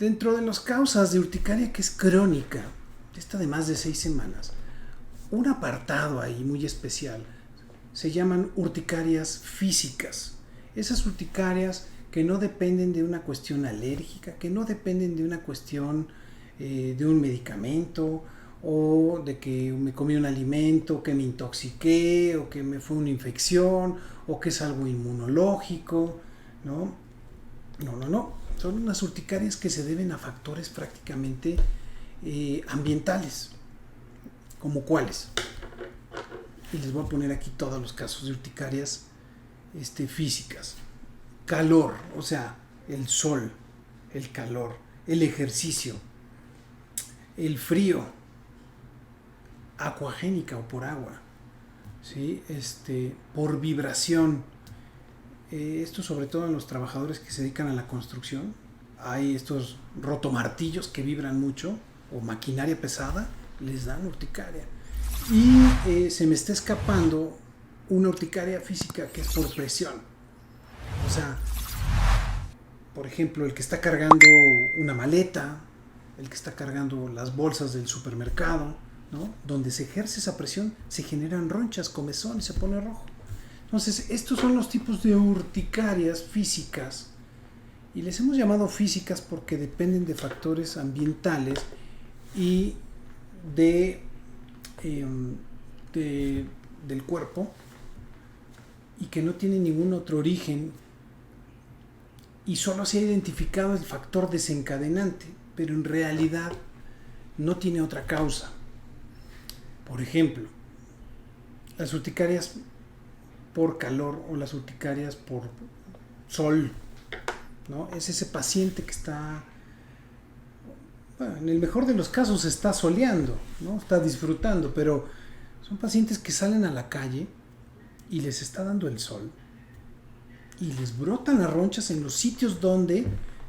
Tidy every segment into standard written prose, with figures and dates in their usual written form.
Dentro de las causas de urticaria que es crónica, esta de más de 6 semanas, un apartado ahí muy especial se llaman urticarias físicas. Esas urticarias que no dependen de una cuestión alérgica, que no dependen de una cuestión de un medicamento o de que me comí un alimento, que me intoxiqué o que me fue una infección o que es algo inmunológico, ¿no? No. Son unas urticarias que se deben a factores prácticamente ambientales. ¿Como cuáles? Y les voy a poner aquí todos los casos de urticarias físicas. Calor, o sea, el sol, el calor, el ejercicio, el frío, acuagénica o por agua, ¿sí? Por vibración. Esto sobre todo en los trabajadores que se dedican a la construcción. Hay estos rotomartillos que vibran mucho, o maquinaria pesada, les dan urticaria. Y se me está escapando una urticaria física que es por presión. O sea, por ejemplo, el que está cargando una maleta, el que está cargando las bolsas del supermercado, ¿no? Donde se ejerce esa presión, se generan ronchas, comezón y se pone rojo. Entonces, estos son los tipos de urticarias físicas. Y les hemos llamado físicas porque dependen de factores ambientales y del cuerpo, y que no tienen ningún otro origen, y solo se ha identificado el factor desencadenante, pero en realidad no tiene otra causa. Por ejemplo, las urticarias por calor o las urticarias por sol, ¿no? Es ese paciente que está, bueno, en el mejor de los casos está soleando, ¿no? Está disfrutando, pero son pacientes que salen a la calle y les está dando el sol y les brotan las ronchas en los sitios donde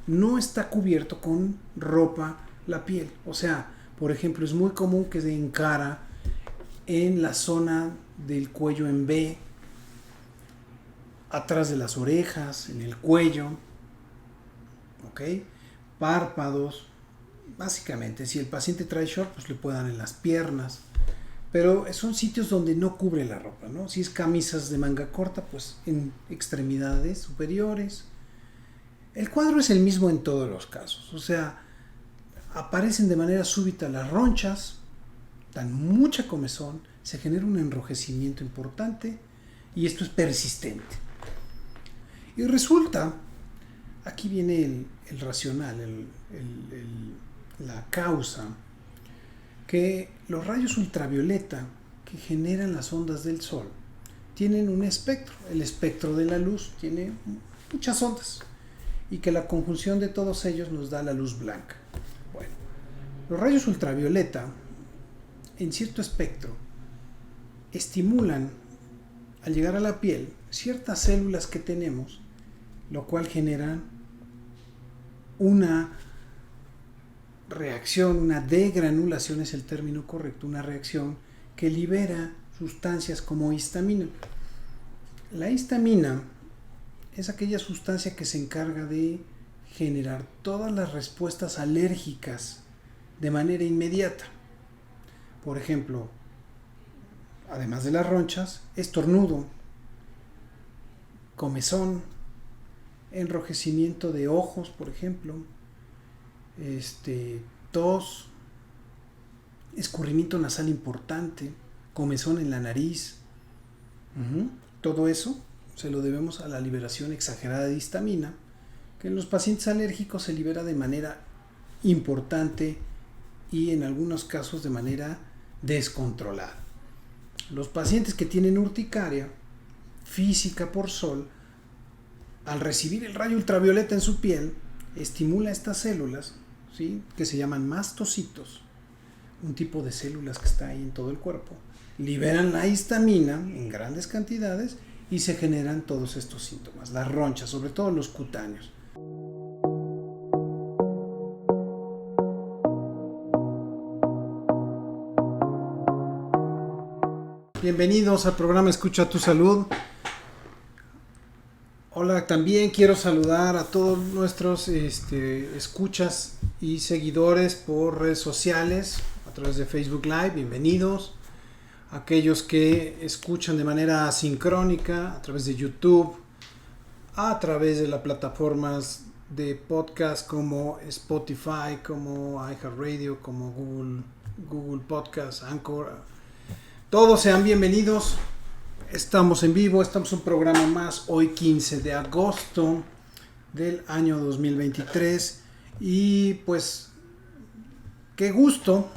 no está cubierto con ropa la piel. O sea, por ejemplo, es muy común que se encara en la zona del cuello en V, atrás de las orejas, en el cuello, ¿ok? Párpados, básicamente. Si el paciente trae short, pues le puede dar en las piernas, pero son sitios donde no cubre la ropa, ¿no? Si es camisas de manga corta, pues en extremidades superiores. El cuadro es el mismo en todos los casos, o sea, aparecen de manera súbita las ronchas, dan mucha comezón, se genera un enrojecimiento importante y esto es persistente. Y resulta, aquí viene el racional, la causa, que los rayos ultravioleta que generan las ondas del sol tienen un espectro. El espectro de la luz tiene muchas ondas y que la conjunción de todos ellos nos da la luz blanca. Bueno, los rayos ultravioleta en cierto espectro estimulan al llegar a la piel ciertas células que tenemos, lo cual genera una reacción, una degranulación es el término correcto, una reacción que libera sustancias como histamina. La histamina es aquella sustancia que se encarga de generar todas las respuestas alérgicas de manera inmediata. Por ejemplo, además de las ronchas, estornudo, comezón, enrojecimiento de ojos, por ejemplo, tos, escurrimiento nasal importante, comezón en la nariz. Todo eso se lo debemos a la liberación exagerada de histamina, que en los pacientes alérgicos se libera de manera importante y en algunos casos de manera descontrolada. Los pacientes que tienen urticaria física por sol, al recibir el rayo ultravioleta en su piel, estimula estas células, ¿sí?, que se llaman mastocitos, un tipo de células que está ahí en todo el cuerpo, liberan la histamina en grandes cantidades y se generan todos estos síntomas, las ronchas, sobre todo los cutáneos. Bienvenidos al programa Escucha tu Salud. Hola, también quiero saludar a todos nuestros escuchas y seguidores por redes sociales, a través de Facebook Live, bienvenidos. Aquellos que escuchan de manera asincrónica, a través de YouTube, a través de las plataformas de podcast como Spotify, como iHeartRadio, como Google Podcast, Anchor. Todos sean bienvenidos. Estamos en vivo, estamos en un programa más, hoy 15 de agosto del año 2023. Y pues, qué gusto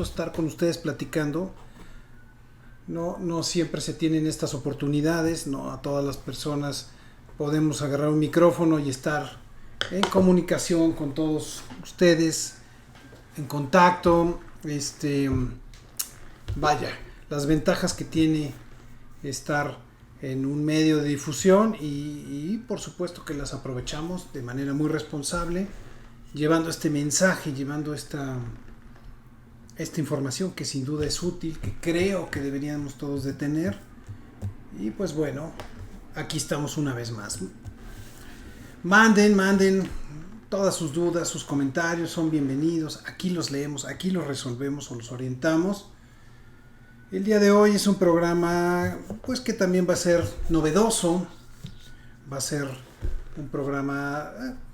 estar con ustedes platicando. No siempre se tienen estas oportunidades, no a todas las personas podemos agarrar un micrófono y estar en comunicación con todos ustedes, en contacto. Vaya, las ventajas que tiene estar en un medio de difusión y por supuesto que las aprovechamos de manera muy responsable, llevando este mensaje, llevando esta información que sin duda es útil, que creo que deberíamos todos de tener. Y pues bueno, aquí estamos una vez más. Manden todas sus dudas, sus comentarios, son bienvenidos. Aquí los leemos, aquí los resolvemos o los orientamos. El día de hoy es un programa pues que también va a ser novedoso, va a ser un programa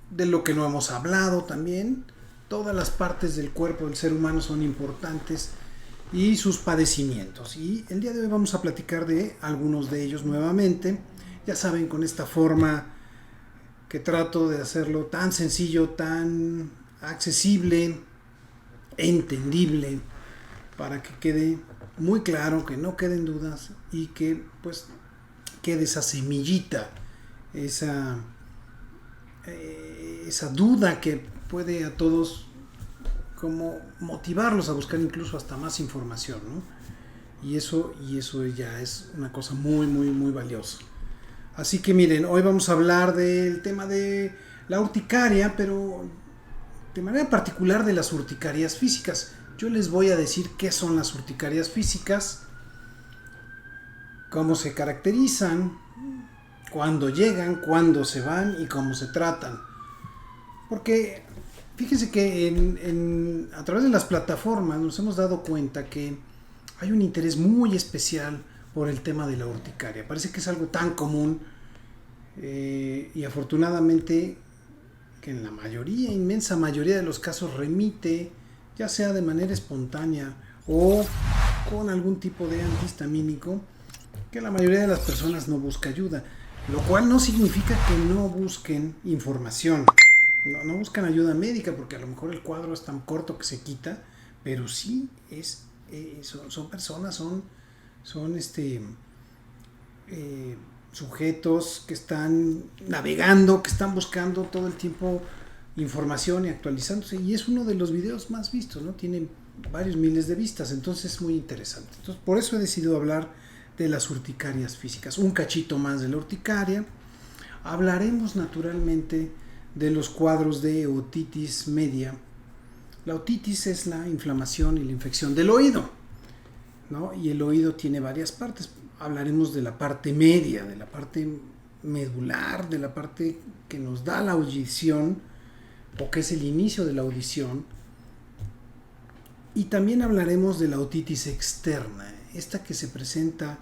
de lo que no hemos hablado también. Todas las partes del cuerpo del ser humano son importantes y sus padecimientos. Y el día de hoy vamos a platicar de algunos de ellos nuevamente. Ya saben, con esta forma que trato de hacerlo tan sencillo, tan accesible, entendible, para que quede muy claro, que no queden dudas y que pues quede esa semillita, esa duda que puede a todos como motivarlos a buscar incluso hasta más información, ¿no? Y eso ya es una cosa muy, muy, muy valiosa. Así que miren, hoy vamos a hablar del tema de la urticaria, pero de manera particular de las urticarias físicas. Yo les voy a decir qué son las urticarias físicas, cómo se caracterizan, cuándo llegan, cuándo se van y cómo se tratan. Porque fíjense que a través de las plataformas nos hemos dado cuenta que hay un interés muy especial por el tema de la urticaria. Parece que es algo tan común y afortunadamente que en la inmensa mayoría de los casos remite, ya sea de manera espontánea o con algún tipo de antihistamínico, que la mayoría de las personas no busca ayuda, lo cual no significa que no busquen información, no buscan ayuda médica, porque a lo mejor el cuadro es tan corto que se quita, pero sí son personas, son sujetos que están navegando, que están buscando todo el tiempo información y actualizándose, y es uno de los videos más vistos, ¿no? Tiene varios miles de vistas, entonces es muy interesante. Entonces, por eso he decidido hablar de las urticarias físicas, un cachito más de la urticaria. Hablaremos naturalmente de los cuadros de otitis media. La otitis es la inflamación y la infección del oído, ¿no? Y el oído tiene varias partes. Hablaremos de la parte media, de la parte medular, de la parte que nos da la audición, o que es el inicio de la audición. Y también hablaremos de la otitis externa, esta que se presenta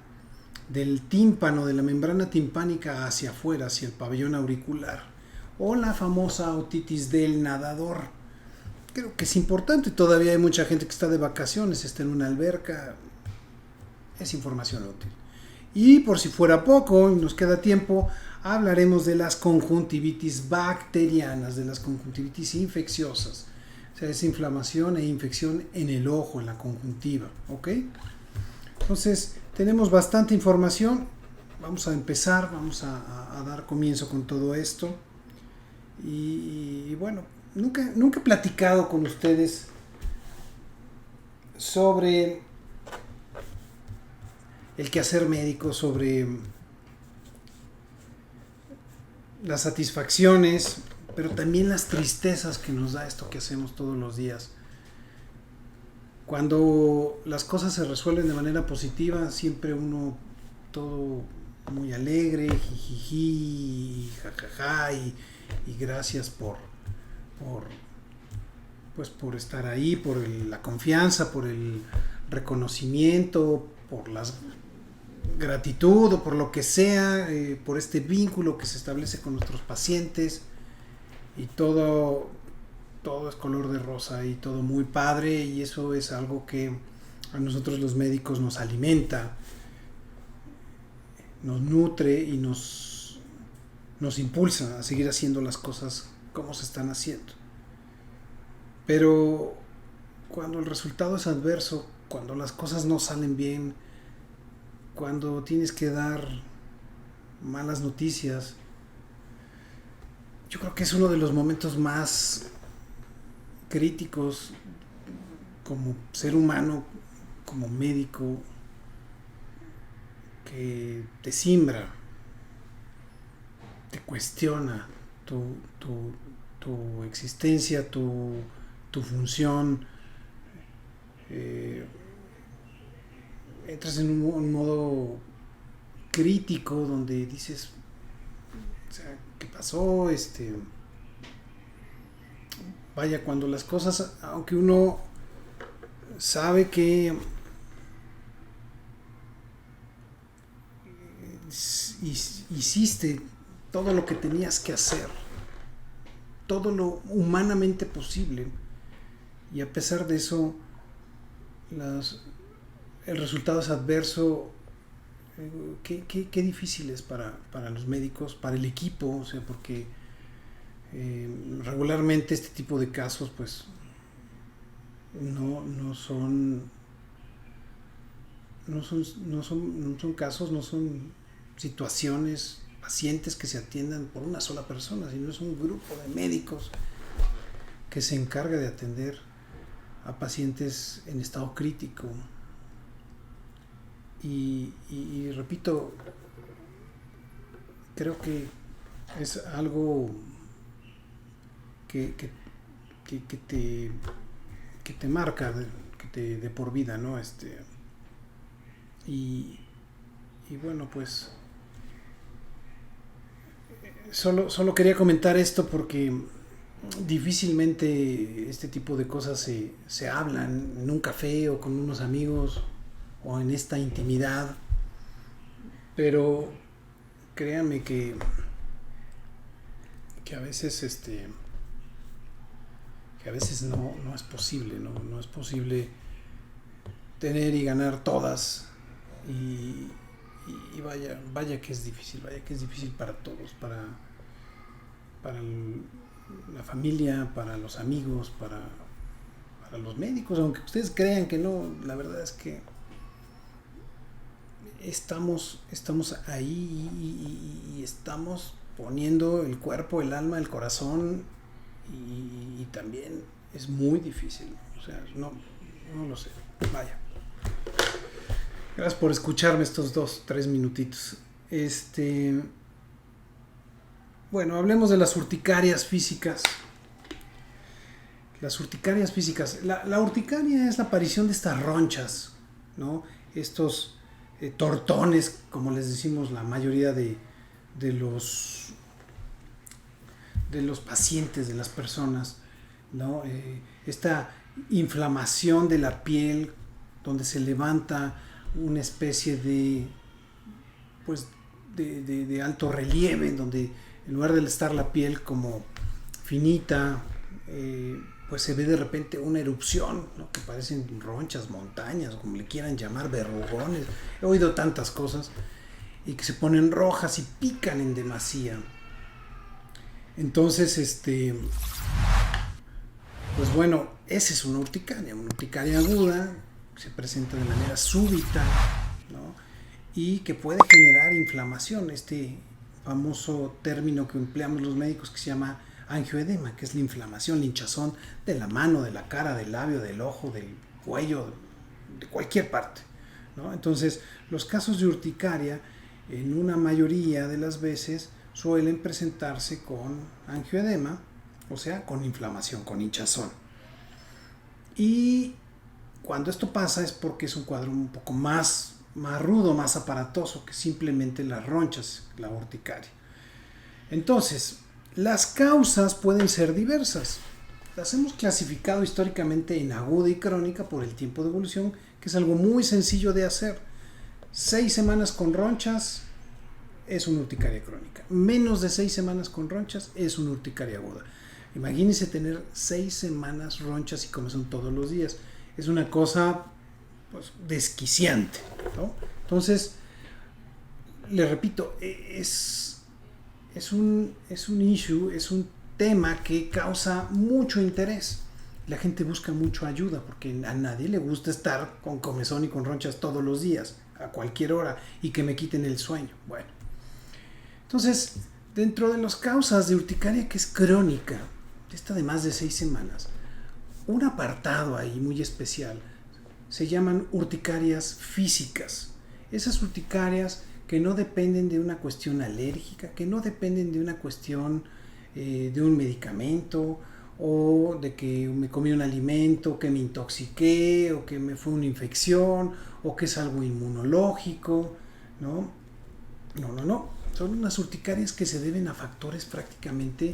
del tímpano, de la membrana timpánica hacia afuera, hacia el pabellón auricular, o la famosa otitis del nadador. Creo que es importante, todavía hay mucha gente que está de vacaciones, está en una alberca, es información útil. Y por si fuera poco, y nos queda tiempo, hablaremos de las conjuntivitis bacterianas, de las conjuntivitis infecciosas, o sea, es inflamación e infección en el ojo, en la conjuntiva, ¿ok? Entonces, tenemos bastante información, vamos a empezar, vamos a dar comienzo con todo esto, y bueno, nunca he platicado con ustedes sobre el quehacer médico, sobre las satisfacciones, pero también las tristezas que nos da esto que hacemos todos los días. Cuando las cosas se resuelven de manera positiva, siempre uno todo muy alegre, jijiji, jajaja, y gracias por pues por estar ahí, por la confianza, por el reconocimiento, por la gratitud o por lo que sea, por este vínculo que se establece con nuestros pacientes, y todo es color de rosa y todo muy padre, y eso es algo que a nosotros los médicos nos alimenta, nos nutre y nos impulsa a seguir haciendo las cosas como se están haciendo. Pero cuando el resultado es adverso, cuando las cosas no salen bien, cuando tienes que dar malas noticias, yo creo que es uno de los momentos más críticos como ser humano, como médico, que te simbra, te cuestiona tu existencia, tu función. Entras en un modo crítico donde dices, o sea, ¿qué pasó? Vaya, cuando las cosas, aunque uno sabe que hiciste todo lo que tenías que hacer, todo lo humanamente posible, y a pesar de eso el resultado es adverso, qué difícil es para los médicos, para el equipo, o sea, porque regularmente este tipo de casos pues no son casos, no son situaciones, pacientes que se atiendan por una sola persona, sino es un grupo de médicos que se encarga de atender a pacientes en estado crítico. Y repito, creo que es algo que te marca, que te de por vida, ¿no? Y bueno, pues solo quería comentar esto porque difícilmente este tipo de cosas se hablan en un café o con unos amigos o en esta intimidad, pero créanme que a veces no es posible, no es posible tener y ganar todas, y vaya que es difícil, para todos, para la familia, para los amigos, para los médicos, aunque ustedes crean que no. La verdad es que estamos ahí y estamos poniendo el cuerpo, el alma, el corazón, y también es muy difícil, o sea, no lo sé. Vaya, gracias por escucharme estos 2-3 minutitos. Bueno, hablemos de las urticarias físicas. Las urticarias físicas. La urticaria es la aparición de estas ronchas, ¿no? Estos tortones, como les decimos la mayoría de los pacientes, de las personas, ¿no? Esta inflamación de la piel, donde se levanta una especie de alto relieve, en donde en lugar de estar la piel como finita, pues se ve de repente una erupción, ¿no? Que parecen ronchas, montañas, como le quieran llamar, verrugones. He oído tantas cosas, y que se ponen rojas y pican en demasía. Entonces, pues bueno, esa es una urticaria aguda, que se presenta de manera súbita, ¿no? Y que puede generar inflamación, famoso término que empleamos los médicos, que se llama angioedema, que es la inflamación, la hinchazón de la mano, de la cara, del labio, del ojo, del cuello, de cualquier parte, ¿no? Entonces, los casos de urticaria, en una mayoría de las veces, suelen presentarse con angioedema, o sea, con inflamación, con hinchazón. Y cuando esto pasa es porque es un cuadro un poco más rudo, más aparatoso que simplemente las ronchas, la urticaria. Entonces, las causas pueden ser diversas. las hemos clasificado históricamente en aguda y crónica por el tiempo de evolución, que es algo muy sencillo de hacer. 6 semanas con ronchas es una urticaria crónica. Menos de 6 semanas con ronchas es una urticaria aguda. Imagínense tener 6 semanas ronchas y comezón todos los días. Es una cosa pues, desquiciante, ¿no? Entonces, le repito, es un issue, es un tema que causa mucho interés. La gente busca mucho ayuda porque a nadie le gusta estar con comezón y con ronchas todos los días, a cualquier hora, y que me quiten el sueño. Bueno, entonces, dentro de las causas de urticaria que es crónica, esta de más de 6 semanas, un apartado ahí muy especial se llaman urticarias físicas. Esas urticarias que no dependen de una cuestión alérgica, que no dependen de una cuestión de un medicamento o de que me comí un alimento, que me intoxiqué o que me fue una infección o que es algo inmunológico, ¿no? No. Son unas urticarias que se deben a factores prácticamente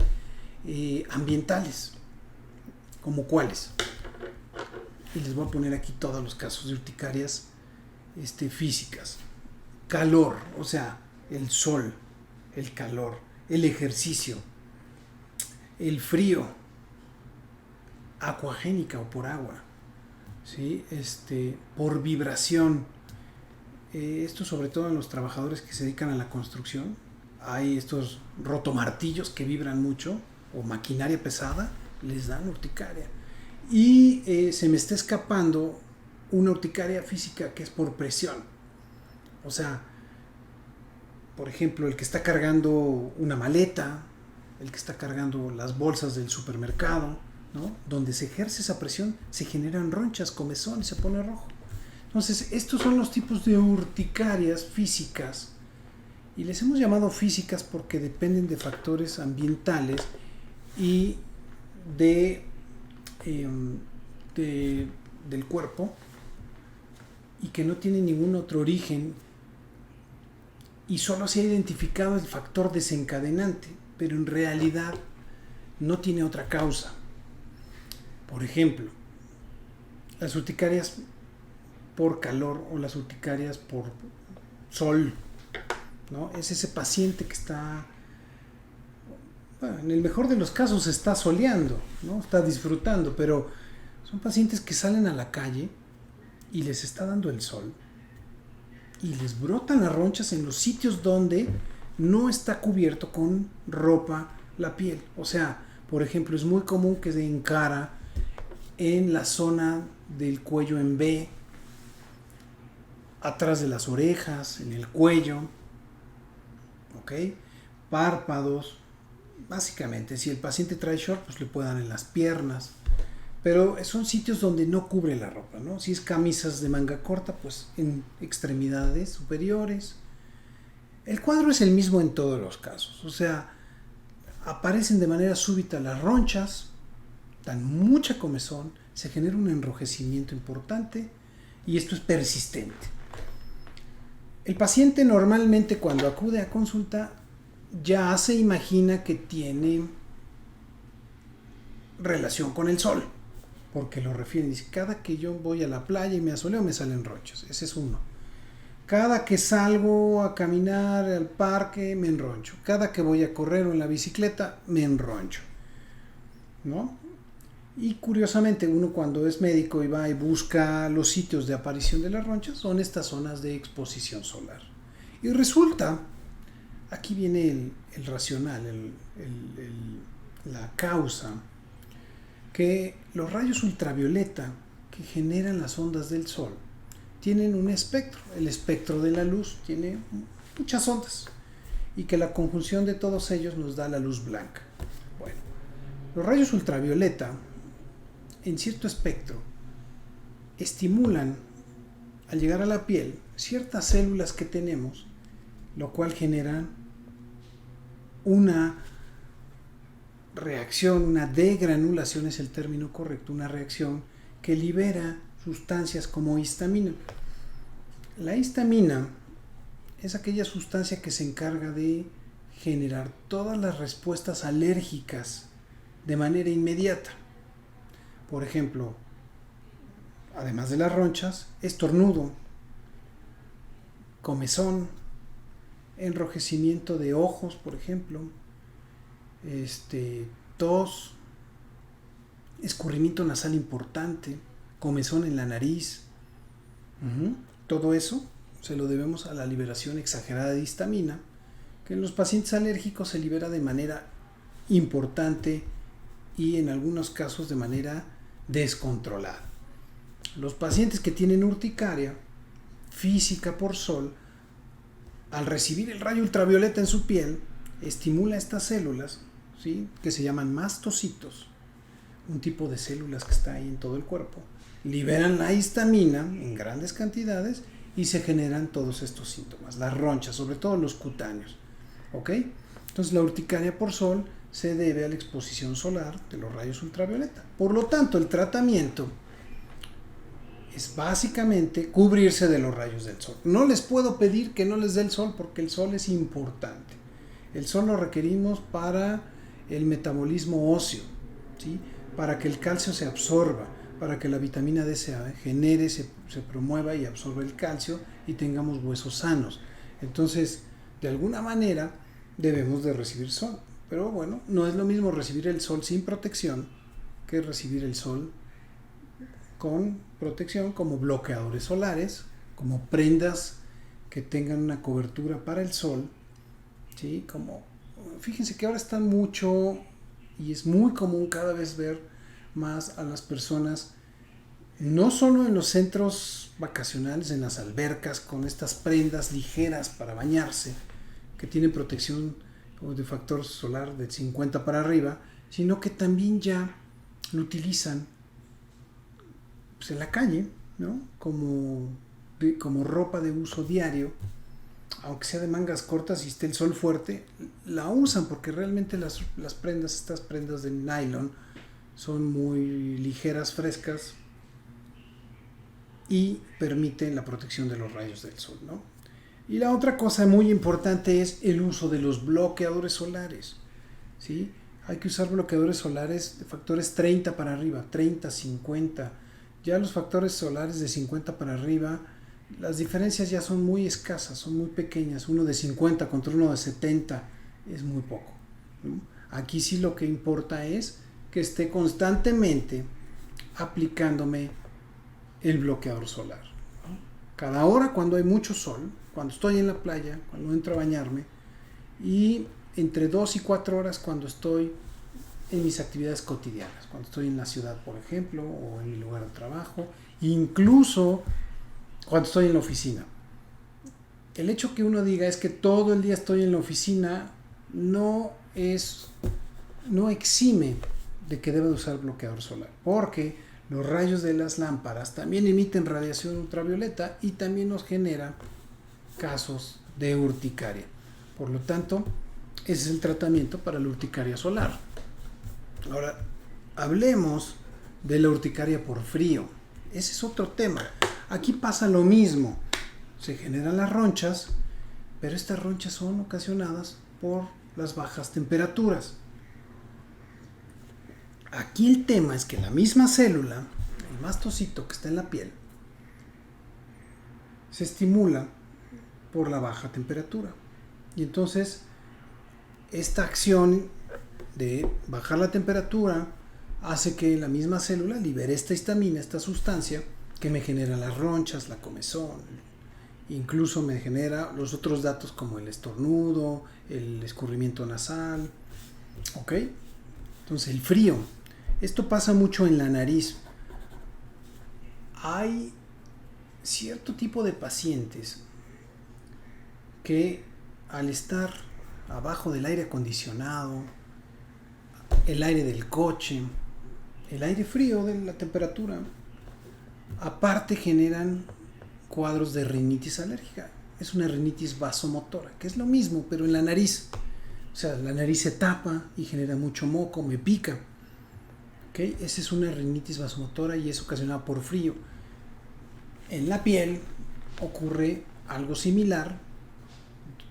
ambientales. ¿Como cuáles? Y les voy a poner aquí todos los casos de urticarias físicas. Calor, o sea, el sol, el calor, el ejercicio, el frío, acuagénica o por agua, ¿sí? Por vibración. Esto sobre todo en los trabajadores que se dedican a la construcción. Hay estos rotomartillos que vibran mucho o maquinaria pesada, les dan urticaria. Y se me está escapando una urticaria física que es por presión. O sea, por ejemplo, el que está cargando una maleta, el que está cargando las bolsas del supermercado, ¿no? Donde se ejerce esa presión, se generan ronchas, comezón y se pone rojo. Entonces, estos son los tipos de urticarias físicas. Y les hemos llamado físicas porque dependen de factores ambientales y del cuerpo y que no tienen ningún otro origen y solo se ha identificado el factor desencadenante, pero en realidad no tiene otra causa. Por ejemplo, las urticarias por calor o las urticarias por sol, ¿no? Es ese paciente que está, bueno, en el mejor de los casos está soleando, ¿no? Está disfrutando, pero son pacientes que salen a la calle y les está dando el sol y les brotan las ronchas en los sitios donde no está cubierto con ropa la piel. O sea, por ejemplo, es muy común que se encara en la zona del cuello en V, atrás de las orejas, en el cuello, ¿ok? Párpados, básicamente. Si el paciente trae short, pues le pueden dar en las piernas, pero son sitios donde no cubre la ropa, ¿no? Si es camisas de manga corta, pues en extremidades superiores. El cuadro es el mismo en todos los casos, o sea, aparecen de manera súbita las ronchas, dan mucha comezón, se genera un enrojecimiento importante y esto es persistente. El paciente normalmente cuando acude a consulta ya se imagina que tiene relación con el sol, porque lo refieren, dice, cada que yo voy a la playa y me asoleo me salen ronchas, ese es uno. Cada que salgo a caminar al parque me enroncho, cada que voy a correr o en la bicicleta me enroncho, ¿no? Y curiosamente uno cuando es médico y va y busca los sitios de aparición de las ronchas son estas zonas de exposición solar. Y resulta, aquí viene el racional, la causa, que los rayos ultravioleta que generan las ondas del sol tienen un espectro. El espectro de la luz tiene muchas ondas y que la conjunción de todos ellos nos da la luz blanca. Bueno, los rayos ultravioleta en cierto espectro estimulan al llegar a la piel ciertas células que tenemos, lo cual genera una reacción, una degranulación es el término correcto, una reacción que libera sustancias como histamina. La histamina es aquella sustancia que se encarga de generar todas las respuestas alérgicas de manera inmediata. Por ejemplo, además de las ronchas, estornudo, comezón, enrojecimiento de ojos, por ejemplo, tos, escurrimiento nasal importante, comezón en la nariz. Todo eso se lo debemos a la liberación exagerada de histamina, que en los pacientes alérgicos se libera de manera importante y en algunos casos de manera descontrolada. Los pacientes que tienen urticaria física por sol, al recibir el rayo ultravioleta en su piel, estimula estas células, ¿sí?, que se llaman mastocitos, un tipo de células que está ahí en todo el cuerpo, liberan la histamina en grandes cantidades y se generan todos estos síntomas, las ronchas, sobre todo los cutáneos. ¿Ok? Entonces la urticaria por sol se debe a la exposición solar de los rayos ultravioleta. Por lo tanto, el tratamiento es básicamente cubrirse de los rayos del sol. No les puedo pedir que no les dé el sol porque el sol es importante. El sol lo requerimos para el metabolismo óseo, ¿sí?, para que el calcio se absorba, para que la vitamina D se genere, se promueva y absorba el calcio y tengamos huesos sanos. Entonces, de alguna manera debemos de recibir sol. Pero bueno, no es lo mismo recibir el sol sin protección que recibir el sol con protección, como bloqueadores solares, como prendas que tengan una cobertura para el sol, ¿sí? Como, fíjense que ahora está mucho y es muy común cada vez ver más a las personas, no solo en los centros vacacionales, en las albercas, con estas prendas ligeras para bañarse, que tienen protección de factor solar de 50 para arriba, sino que también ya lo utilizan pues en la calle, ¿no?, como ropa de uso diario, aunque sea de mangas cortas y esté el sol fuerte, la usan porque realmente las prendas, estas prendas de nylon, son muy ligeras, frescas y permiten la protección de los rayos del sol, ¿no? Y la otra cosa muy importante es el uso de los bloqueadores solares, ¿sí? Hay que usar bloqueadores solares de factores 30 para arriba, 30, 50. Ya los factores solares de 50 para arriba, las diferencias ya son muy escasas, son muy pequeñas. Uno de 50 contra uno de 70 es muy poco, ¿no? Aquí sí lo que importa es que esté constantemente aplicándome el bloqueador solar, ¿no? Cada hora cuando hay mucho sol, cuando estoy en la playa, cuando entro a bañarme, y entre 2 y 4 horas cuando estoy en mis actividades cotidianas, cuando estoy en la ciudad, por ejemplo, o en mi lugar de trabajo, incluso cuando estoy en la oficina. El hecho que uno diga es que todo el día estoy en la oficina no exime de que debe de usar bloqueador solar, porque los rayos de las lámparas también emiten radiación ultravioleta y también nos generan casos de urticaria. Por lo tanto, ese es el tratamiento para la urticaria solar. Ahora, hablemos de la urticaria por frío. Ese es otro tema. Aquí pasa lo mismo. Se generan las ronchas, pero estas ronchas son ocasionadas por las bajas temperaturas. Aquí el tema es que la misma célula, el mastocito que está en la piel, se estimula por la baja temperatura. Y entonces, esta acción de bajar la temperatura hace que la misma célula libere esta histamina, esta sustancia que me genera las ronchas, la comezón, incluso me genera los otros datos como el estornudo, el escurrimiento nasal. ¿Ok? Entonces, el frío. Esto pasa mucho en la nariz. Hay cierto tipo de pacientes que al estar abajo del aire acondicionado, el aire del coche, el aire frío de la temperatura, aparte generan cuadros de rinitis alérgica. Es una rinitis vasomotora, que es lo mismo, pero en la nariz. O sea, la nariz se tapa y genera mucho moco, me pica. ¿Okay? Esa es una rinitis vasomotora y es ocasionada por frío. En la piel ocurre algo similar,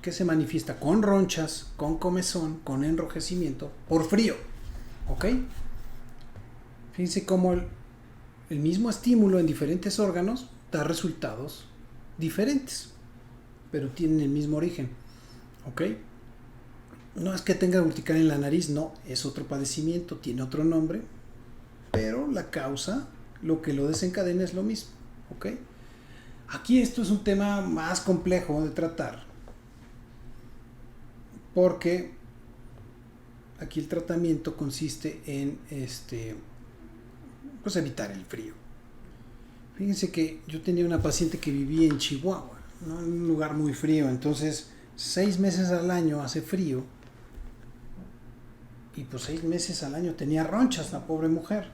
que se manifiesta con ronchas, con comezón, con enrojecimiento, por frío. ¿Ok? Fíjense cómo el mismo estímulo en diferentes órganos da resultados diferentes, pero tienen el mismo origen. ¿Ok? No es que tenga urticaria en la nariz, no, es otro padecimiento, tiene otro nombre, pero la causa, lo que lo desencadena es lo mismo. ¿Ok? Aquí esto es un tema más complejo de tratar, porque aquí el tratamiento consiste en pues evitar el frío. Fíjense que yo tenía una paciente que vivía en Chihuahua, ¿no? En un lugar muy frío, entonces 6 meses al año hace frío y pues 6 meses al año tenía ronchas la pobre mujer.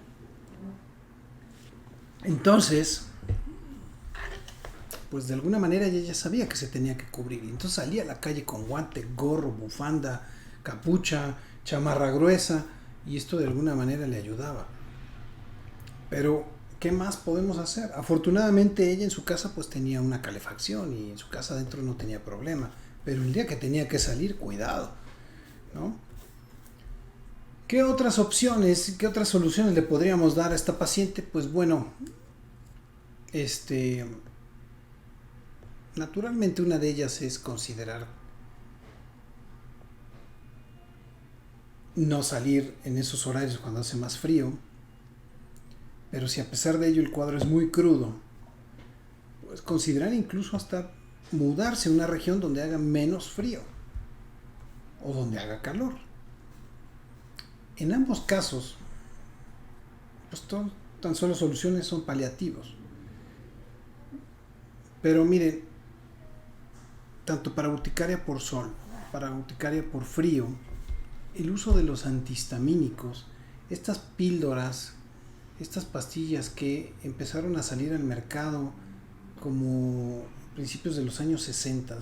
Entonces, pues de alguna manera ella ya sabía que se tenía que cubrir, entonces salía a la calle con guante, gorro, bufanda, capucha, chamarra gruesa, y esto de alguna manera le ayudaba. Pero ¿qué más podemos hacer? Afortunadamente ella en su casa pues tenía una calefacción y en su casa adentro no tenía problema, pero el día que tenía que salir, cuidado, ¿no? ¿Qué otras opciones, qué otras soluciones le podríamos dar a esta paciente? Pues bueno, naturalmente una de ellas es considerar no salir en esos horarios cuando hace más frío, pero si a pesar de ello el cuadro es muy crudo, pues considerar incluso hasta mudarse a una región donde haga menos frío o donde haga calor. En ambos casos, pues tan solo soluciones son paliativos. Pero miren, tanto para urticaria por sol, para urticaria por frío, el uso de los antihistamínicos, estas píldoras, estas pastillas que empezaron a salir al mercado como principios de los años 60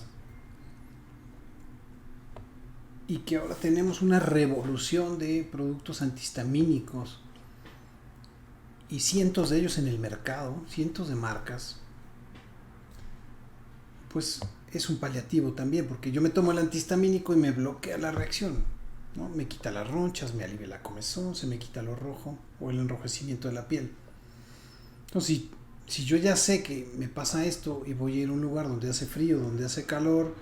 y que ahora tenemos una revolución de productos antihistamínicos y cientos de ellos en el mercado, cientos de marcas, pues es un paliativo también, porque yo me tomo el antihistamínico y me bloquea la reacción, ¿no? Me quita las ronchas, me alivia la comezón, se me quita lo rojo o el enrojecimiento de la piel. Entonces, si yo ya sé que me pasa esto y voy a ir a un lugar donde hace frío, donde hace calor,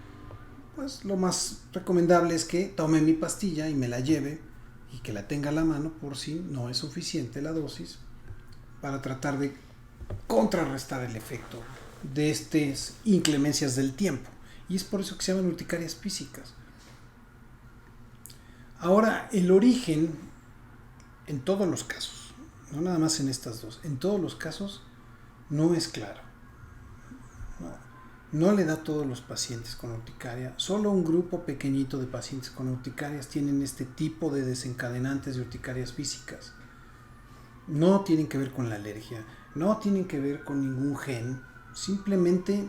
pues lo más recomendable es que tome mi pastilla y me la lleve y que la tenga a la mano por si no es suficiente la dosis para tratar de contrarrestar el efecto de estas inclemencias del tiempo. Y es por eso que se llaman urticarias físicas. Ahora, el origen, en todos los casos, no nada más en estas dos, en todos los casos no es claro. No le da a todos los pacientes con urticaria, solo un grupo pequeñito de pacientes con urticarias tienen este tipo de desencadenantes de urticarias físicas. No tienen que ver con la alergia, no tienen que ver con ningún gen, simplemente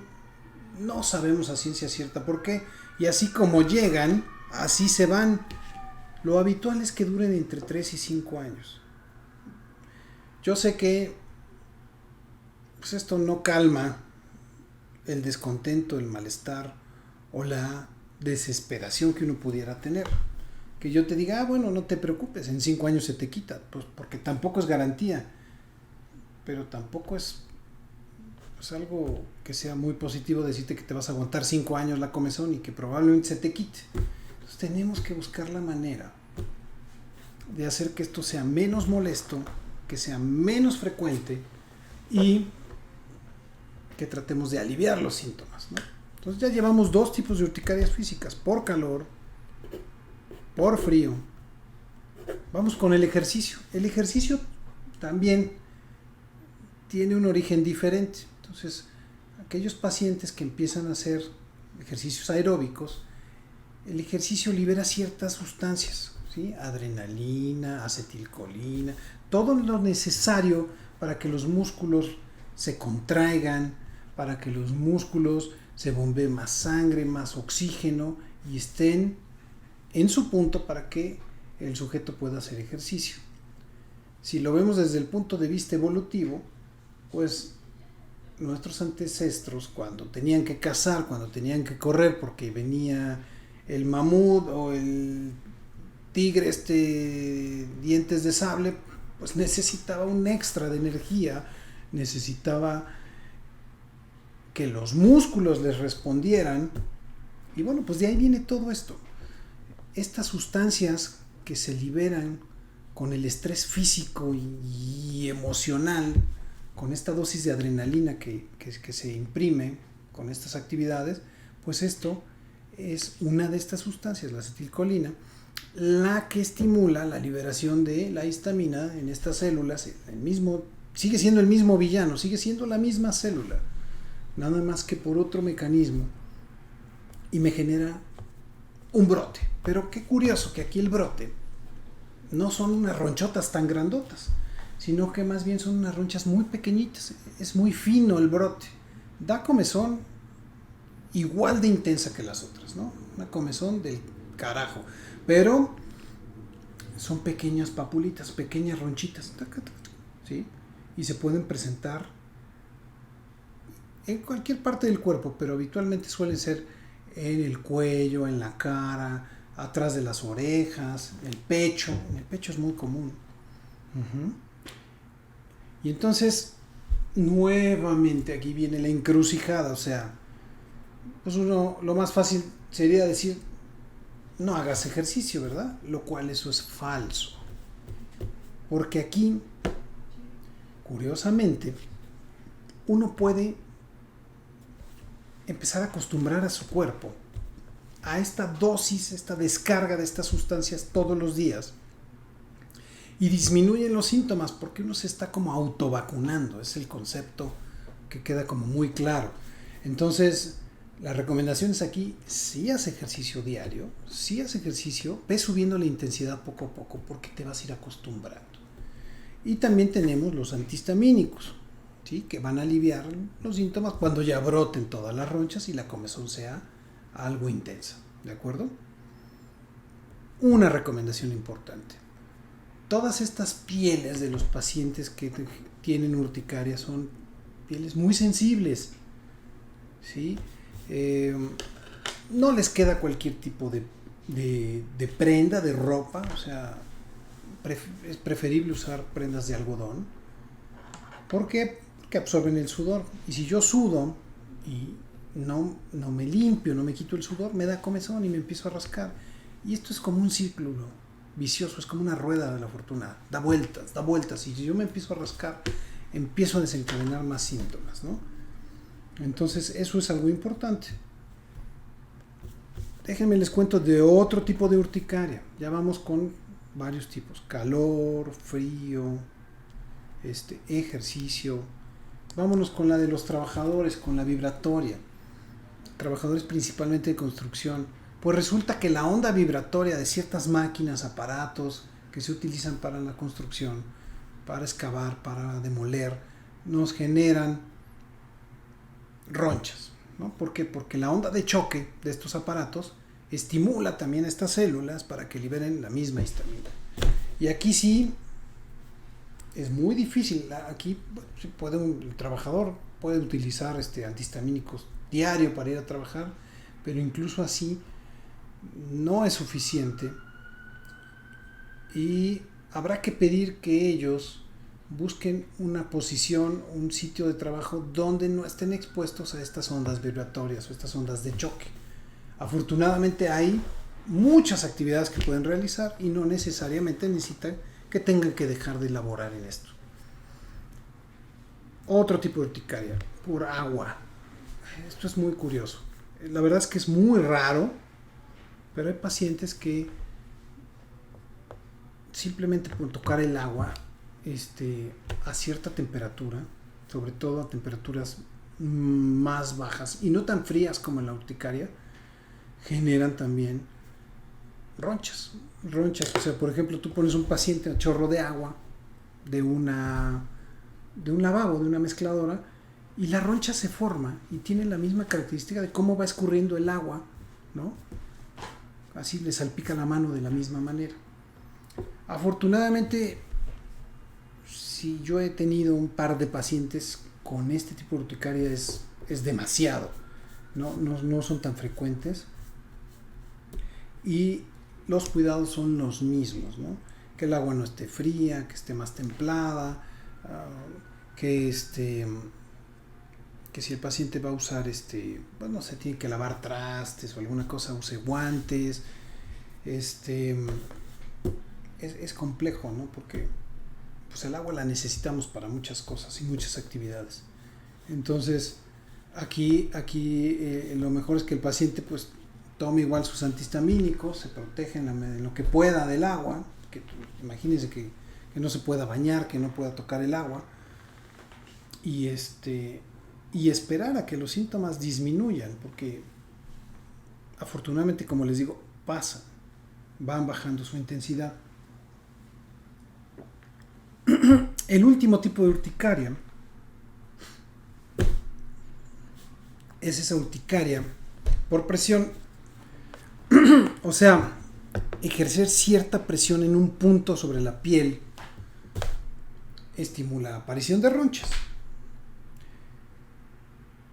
no sabemos a ciencia cierta por qué, y así como llegan, así se van. Lo habitual es que duren entre 3 y 5 años. Yo sé que pues esto no calma el descontento, el malestar o la desesperación que uno pudiera tener. Que yo te diga, bueno, no te preocupes, en 5 años se te quita, pues porque tampoco es garantía, pero tampoco es algo que sea muy positivo decirte que te vas a aguantar 5 años la comezón y que probablemente se te quite. Entonces tenemos que buscar la manera de hacer que esto sea menos molesto, que sea menos frecuente y que tratemos de aliviar los síntomas, ¿no? Entonces ya llevamos 2 tipos de urticarias físicas, por calor, por frío. Vamos con el ejercicio. El ejercicio también tiene un origen diferente. Entonces, aquellos pacientes que empiezan a hacer ejercicios aeróbicos, el ejercicio libera ciertas sustancias, ¿sí? Adrenalina, acetilcolina, todo lo necesario para que los músculos se contraigan, para que los músculos se bombee más sangre, más oxígeno y estén en su punto para que el sujeto pueda hacer ejercicio. Si lo vemos desde el punto de vista evolutivo, pues nuestros ancestros cuando tenían que cazar, cuando tenían que correr porque venía el mamut o el tigre dientes de sable, pues necesitaba un extra de energía, necesitaba que los músculos les respondieran. Y bueno, pues de ahí viene todo esto. Estas sustancias que se liberan con el estrés físico y emocional, con esta dosis de adrenalina que se imprime con estas actividades, pues esto es una de estas sustancias, la acetilcolina, la que estimula la liberación de la histamina en estas células. Sigue siendo el mismo villano, sigue siendo la misma célula, nada más que por otro mecanismo, y me genera un brote. Pero qué curioso que aquí el brote no son unas ronchotas tan grandotas, sino que más bien son unas ronchas muy pequeñitas. Es muy fino el brote, da comezón igual de intensa que las otras, ¿no? Una comezón del carajo, pero son pequeñas papulitas, pequeñas ronchitas, ¿sí? Y se pueden presentar en cualquier parte del cuerpo, pero habitualmente suelen ser en el cuello, en la cara, atrás de las orejas, el pecho. En el pecho es muy común. Y entonces, nuevamente aquí viene la encrucijada. O sea, pues lo más fácil sería decir, no hagas ejercicio, ¿verdad? Lo cual eso es falso. Porque aquí, curiosamente, uno puede empezar a acostumbrar a su cuerpo a esta dosis, esta descarga de estas sustancias todos los días, y disminuyen los síntomas porque uno se está como autovacunando. Es el concepto que queda como muy claro. Entonces, las recomendaciones aquí: si haz ejercicio diario, si haz ejercicio, ve subiendo la intensidad poco a poco porque te vas a ir acostumbrando. Y también tenemos los antihistamínicos, ¿sí?, que van a aliviar los síntomas cuando ya broten todas las ronchas y la comezón sea algo intensa, ¿de acuerdo? Una recomendación importante: todas estas pieles de los pacientes que tienen urticaria son pieles muy sensibles, ¿sí? No les queda cualquier tipo de prenda, de ropa. O sea, es preferible usar prendas de algodón. ¿Por qué? Porque absorben el sudor. Y si yo sudo y no me limpio, no me quito el sudor, me da comezón y me empiezo a rascar. Y esto es como un círculo vicioso, es como una rueda de la fortuna. Da vueltas. Y si yo me empiezo a rascar, empiezo a desencadenar más síntomas, ¿no? Entonces, eso es algo importante. Déjenme les cuento de otro tipo de urticaria. Ya vamos con varios tipos: calor, frío, ejercicio. Vámonos con la de los trabajadores, con la vibratoria. Trabajadores principalmente de construcción. Pues resulta que la onda vibratoria de ciertas máquinas, aparatos que se utilizan para la construcción, para excavar, para demoler, nos generan ronchas, ¿no? ¿Por qué? Porque la onda de choque de estos aparatos estimula también a estas células para que liberen la misma histamina. Y aquí sí es muy difícil. Aquí el trabajador puede utilizar antihistamínicos diario para ir a trabajar, pero incluso así no es suficiente, y habrá que pedir que ellos busquen una posición, un sitio de trabajo donde no estén expuestos a estas ondas vibratorias o estas ondas de choque. Afortunadamente hay muchas actividades que pueden realizar y no necesariamente necesitan que tengan que dejar de laborar en esto. Otro tipo de urticaria, por agua. Esto es muy curioso. La verdad es que es muy raro, pero hay pacientes que simplemente por tocar el agua a cierta temperatura, sobre todo a temperaturas más bajas y no tan frías como en la urticaria, generan también ronchas. O sea, por ejemplo, tú pones un paciente a chorro de agua de un lavabo, de una mezcladora, y la roncha se forma y tiene la misma característica de cómo va escurriendo el agua, ¿no? Así le salpica la mano de la misma manera. Afortunadamente, si yo he tenido un par de pacientes con este tipo de urticaria, es demasiado. No son tan frecuentes y los cuidados son los mismos, ¿no? que el agua no esté fría, que esté más templada, que que si el paciente va a usar pues no sé, tiene que lavar trastes o alguna cosa, use guantes. Es complejo, ¿no? Porque pues el agua la necesitamos para muchas cosas y muchas actividades. Entonces, aquí lo mejor es que el paciente pues tome igual sus antihistamínicos, se protege en lo que pueda del agua, que imagínense que no se pueda bañar, que no pueda tocar el agua, y y esperar a que los síntomas disminuyan, porque afortunadamente, como les digo, pasan, van bajando su intensidad. El último tipo de urticaria es esa urticaria por presión, o sea, ejercer cierta presión en un punto sobre la piel estimula la aparición de ronchas.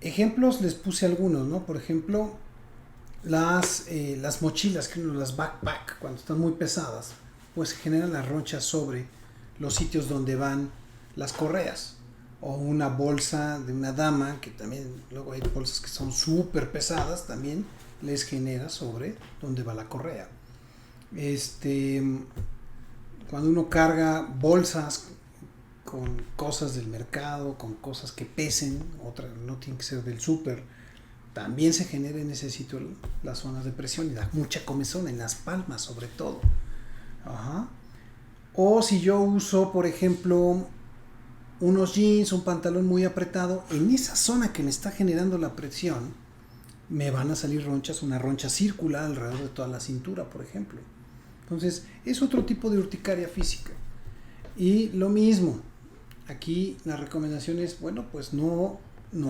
Ejemplos les puse algunos, ¿no? Por ejemplo, las mochilas, las backpack, cuando están muy pesadas, pues generan las ronchas sobre los sitios donde van las correas. O una bolsa de una dama, que también luego hay bolsas que son súper pesadas, también les genera sobre donde va la correa. Cuando uno carga bolsas con cosas del mercado, con cosas que pesen, otra no tiene que ser del súper, también se genera en ese sitio las zonas de presión y da mucha comezón en las palmas sobre todo. Ajá. O si yo uso, por ejemplo, unos jeans, un pantalón muy apretado, en esa zona que me está generando la presión me van a salir ronchas, una roncha circular alrededor de toda la cintura, por ejemplo. Entonces es otro tipo de urticaria física. Y lo mismo, aquí la recomendación es, bueno, pues no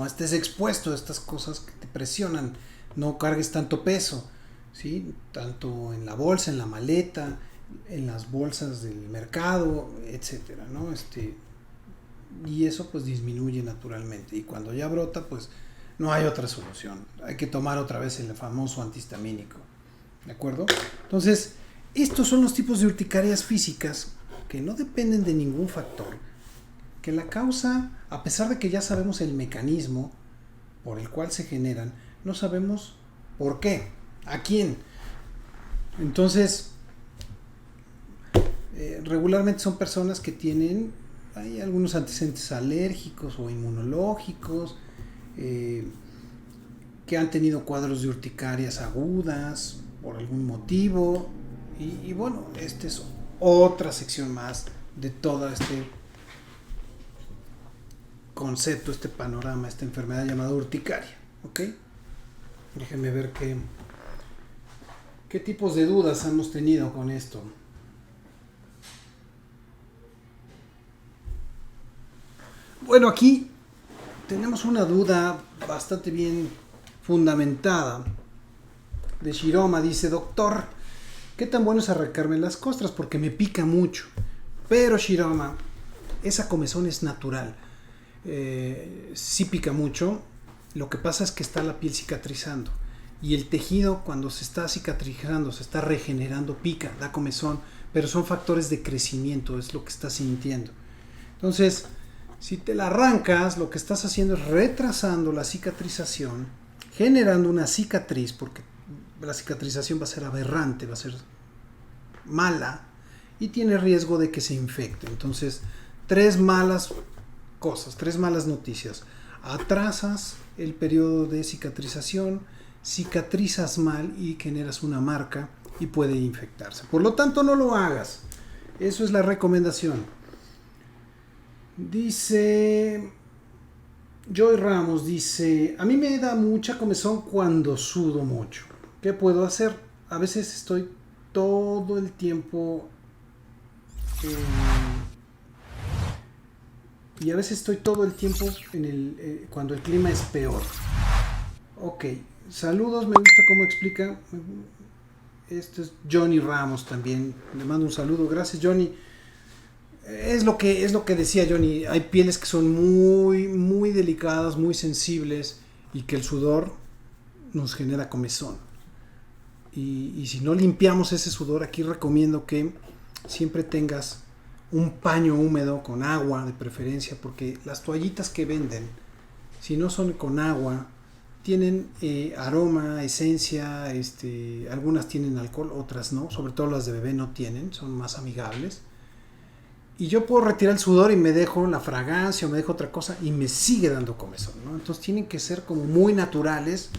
estés expuesto a estas cosas que te presionan, no cargues tanto peso, ¿sí? Tanto en la bolsa, en la maleta, en las bolsas del mercado, etcétera, ¿no? Y eso pues disminuye naturalmente, y cuando ya brota pues no hay otra solución, hay que tomar otra vez el famoso antihistamínico, ¿de acuerdo? Entonces, estos son los tipos de urticarias físicas que no dependen de ningún factor, que la causa, a pesar de que ya sabemos el mecanismo por el cual se generan, no sabemos por qué, a quién. Entonces, regularmente son personas que hay algunos antecedentes alérgicos o inmunológicos, que han tenido cuadros de urticarias agudas por algún motivo, y bueno, esta es otra sección más de todo este concepto, este panorama, esta enfermedad llamada urticaria, ¿ok? Déjenme ver qué tipos de dudas hemos tenido con esto. Bueno, aquí tenemos una duda bastante bien fundamentada de Shiroma. Dice: doctor, ¿qué tan bueno es arrancarme las costras? Porque me pica mucho. Pero Shiroma, esa comezón es natural. Sí pica mucho. Lo que pasa es que está la piel cicatrizando. Y el tejido, cuando se está cicatrizando, se está regenerando, pica, da comezón. Pero son factores de crecimiento, es lo que estás sintiendo. Entonces, si te la arrancas, lo que estás haciendo es retrasando la cicatrización, generando una cicatriz, porque la cicatrización va a ser aberrante, va a ser mala y tiene riesgo de que se infecte. Entonces, tres malas noticias. Atrasas el periodo de cicatrización, cicatrizas mal y generas una marca y puede infectarse. Por lo tanto, no lo hagas. Eso es la recomendación. Dice Joy Ramos, dice: a mí me da mucha comezón cuando sudo mucho. ¿Qué puedo hacer? A veces estoy todo el tiempo y a veces estoy todo el tiempo cuando el clima es peor. Ok, saludos, me gusta cómo explica. Esto es Johnny Ramos también. Le mando un saludo. Gracias, Johnny. Es lo que decía Johnny. Hay pieles que son muy, muy delicadas, muy sensibles, y que el sudor nos genera comezón. Y si no limpiamos ese sudor, aquí recomiendo que siempre tengas un paño húmedo con agua de preferencia, porque las toallitas que venden, si no son con agua, tienen aroma, esencia, algunas tienen alcohol, otras no, sobre todo las de bebé no tienen, son más amigables. Y yo puedo retirar el sudor y me dejo la fragancia o me dejo otra cosa y me sigue dando comezón, ¿no? Entonces tienen que ser como muy naturales,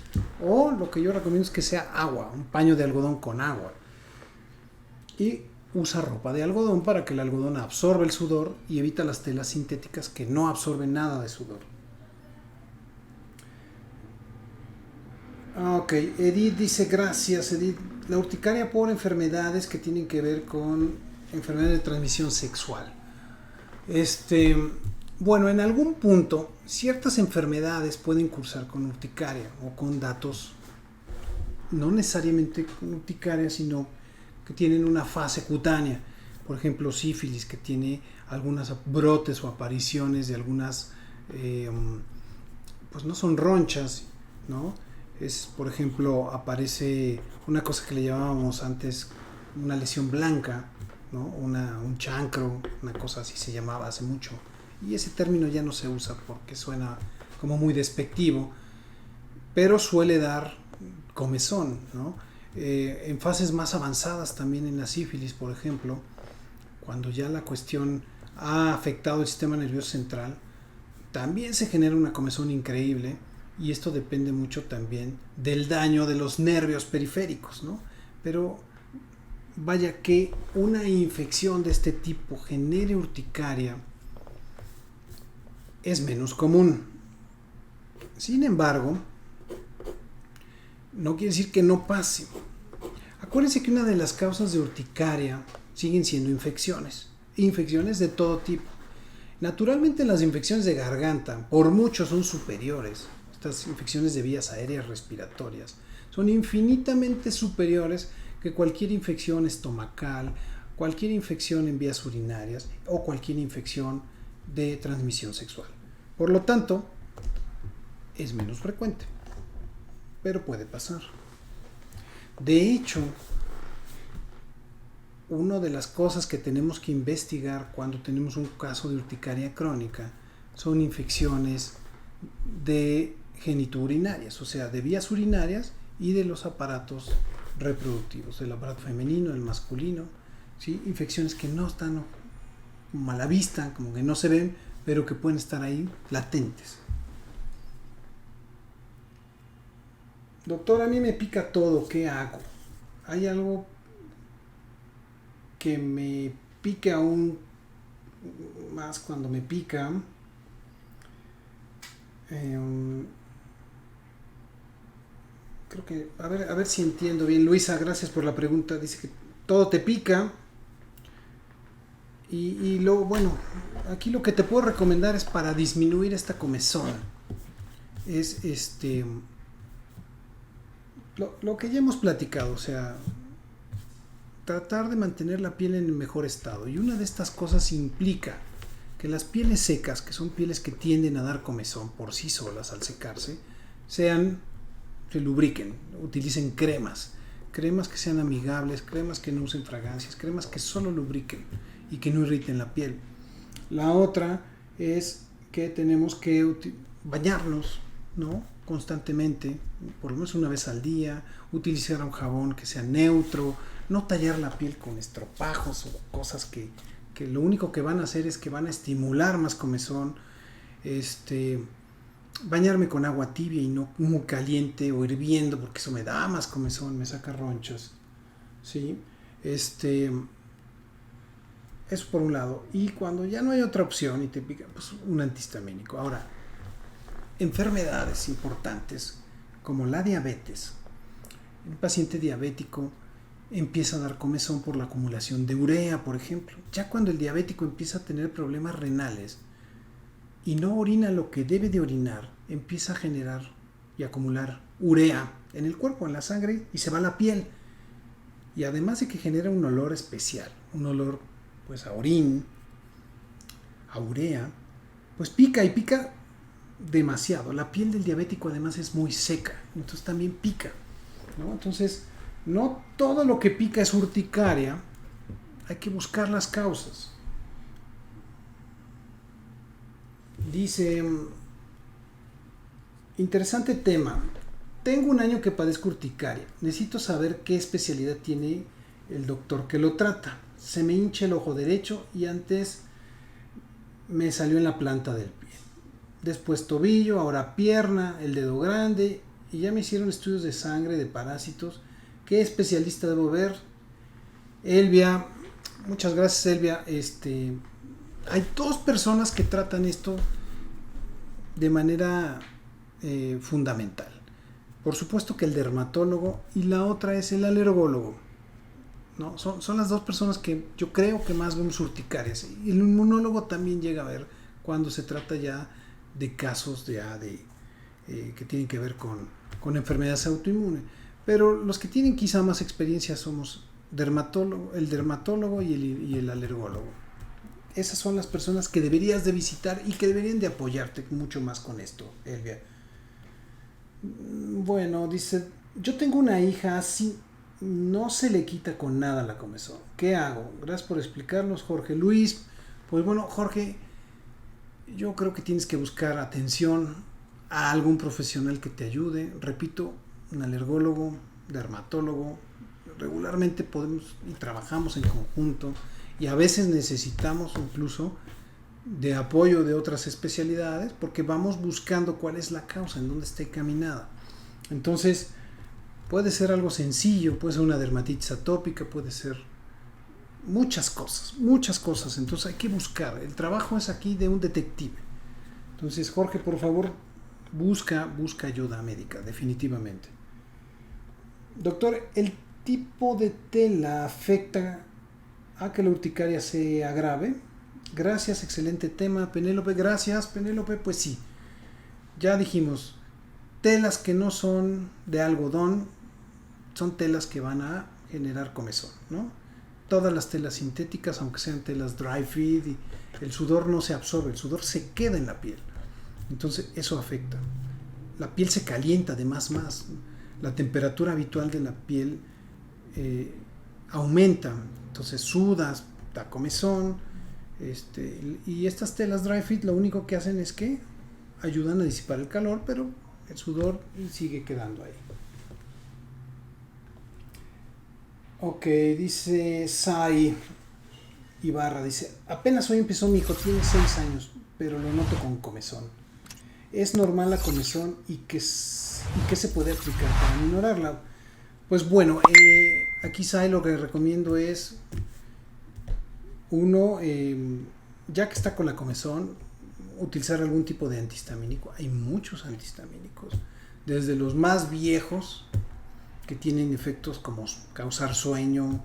o lo que yo recomiendo es que sea agua, un paño de algodón con agua. Y usa ropa de algodón para que el algodón absorba el sudor y evita las telas sintéticas que no absorben nada de sudor. Ok, Edith dice, gracias Edith. La urticaria por enfermedades que tienen que ver con enfermedades de transmisión sexual. Bueno, en algún punto ciertas enfermedades pueden cursar con urticaria o con datos, no necesariamente con urticaria, sino que tienen una fase cutánea. Por ejemplo, sífilis, que tiene algunas brotes o apariciones de algunas, pues no son ronchas, ¿no? Es, por ejemplo, aparece una cosa que le llamábamos antes una lesión blanca, ¿no? Un chancro, una cosa así se llamaba hace mucho. Y ese término ya no se usa porque suena como muy despectivo, pero suele dar comezón, ¿no? En fases más avanzadas también en la sífilis, por ejemplo, cuando ya la cuestión ha afectado el sistema nervioso central, también se genera una comezón increíble, y esto depende mucho también del daño de los nervios periféricos, ¿no? Pero vaya, que una infección de este tipo genere urticaria es menos común. Sin embargo, no quiere decir que no pase. Acuérdense que una de las causas de urticaria siguen siendo infecciones de todo tipo. Naturalmente las infecciones de garganta por mucho son superiores. Estas infecciones de vías aéreas respiratorias son infinitamente superiores que cualquier infección estomacal, cualquier infección en vías urinarias o cualquier infección de transmisión sexual. Por lo tanto, es menos frecuente, pero puede pasar. De hecho, una de las cosas que tenemos que investigar cuando tenemos un caso de urticaria crónica son infecciones de genitourinarias, o sea, de vías urinarias y de los aparatos reproductivos, del aparato femenino, el masculino, ¿sí? Infecciones que no están como a la vista, como que no se ven, pero que pueden estar ahí latentes. Doctor, a mí me pica todo, ¿qué hago? ¿Hay algo que me pique aún más cuando me pica? Creo que, a ver si entiendo bien. Luisa, gracias por la pregunta. Dice que todo te pica. Y luego, bueno, aquí lo que te puedo recomendar es para disminuir esta comezón. Es lo que ya hemos platicado, o sea, tratar de mantener la piel en el mejor estado. Y una de estas cosas implica que las pieles secas, que son pieles que tienden a dar comezón por sí solas al secarse, se lubriquen, utilicen cremas que sean amigables, cremas que no usen fragancias, cremas que solo lubriquen y que no irriten la piel. La otra es que tenemos que bañarnos, ¿no? Constantemente, por lo menos una vez al día, utilizar un jabón que sea neutro, no tallar la piel con estropajos o cosas que lo único que van a hacer es que van a estimular más comezón. Bañarme con agua tibia y no muy caliente o hirviendo, porque eso me da más comezón, me saca ronchas, ¿sí? Eso por un lado. Y cuando ya no hay otra opción y te pica, pues un antihistamínico. Ahora, enfermedades importantes como la diabetes. El paciente diabético empieza a dar comezón por la acumulación de urea, por ejemplo. Ya cuando el diabético empieza a tener problemas renales y no orina lo que debe de orinar, empieza a generar y acumular urea en el cuerpo, en la sangre, y se va a la piel. Y además de que genera un olor especial, un olor pues a orín, a urea, pues pica y pica demasiado. La piel del diabético además es muy seca, entonces también pica, ¿no? Entonces, no todo lo que pica es urticaria, Hay que buscar las causas. Dice, interesante tema. Tengo un año que padezco urticaria. Necesito saber qué especialidad tiene el doctor que lo trata. Se me hincha el ojo derecho y antes me salió en la planta del pie. Después tobillo, ahora pierna, el dedo grande y ya me hicieron estudios de sangre, de parásitos. ¿Qué especialista debo ver? Elvia, muchas gracias Elvia. Hay dos personas que tratan esto de manera fundamental. Por supuesto que el dermatólogo y la otra es el alergólogo, ¿no? Son las dos personas que yo creo que más vemos urticarias. Y el inmunólogo también llega a ver cuando se trata ya de casos que tienen que ver con enfermedades autoinmunes. Pero los que tienen quizá más experiencia somos el dermatólogo y el alergólogo. Esas son las personas que deberías de visitar y que deberían de apoyarte mucho más con esto, Elvia. Bueno, dice, yo tengo una hija así, no se le quita con nada la comezón. ¿Qué hago? Gracias por explicarnos, Jorge Luis. Pues bueno, Jorge, yo creo que tienes que buscar atención a algún profesional que te ayude. Repito, un alergólogo, dermatólogo. Regularmente podemos y trabajamos en conjunto y a veces necesitamos incluso de apoyo de otras especialidades porque vamos buscando cuál es la causa, en dónde está encaminada. Entonces, puede ser algo sencillo, puede ser una dermatitis atópica, puede ser muchas cosas. Entonces hay que buscar. El trabajo es aquí de un detective. Entonces, Jorge, por favor, busca ayuda médica, definitivamente. Doctor, ¿el tipo de tela afecta a que la urticaria se agrave? Gracias, excelente tema, Penélope. Gracias, Penélope. Pues sí, ya dijimos, telas que no son de algodón son telas que van a generar comezón, ¿no? Todas las telas sintéticas, aunque sean telas dry fit, el sudor no se absorbe, el sudor se queda en la piel. Entonces eso afecta. La piel se calienta además más. La temperatura habitual de la piel aumenta. Entonces sudas, da comezón. Y estas telas dry fit lo único que hacen es que ayudan a disipar el calor, pero el sudor sigue quedando ahí. Ok, dice Sai Ibarra, dice, apenas hoy empezó mi hijo, tiene 6 años, pero lo noto con comezón. ¿Es normal la comezón y qué se puede aplicar para minorarla? Pues bueno, aquí Sai lo que recomiendo es uno, ya que está con la comezón, utilizar algún tipo de antihistamínico. Hay muchos antihistamínicos, desde los más viejos que tienen efectos como causar sueño,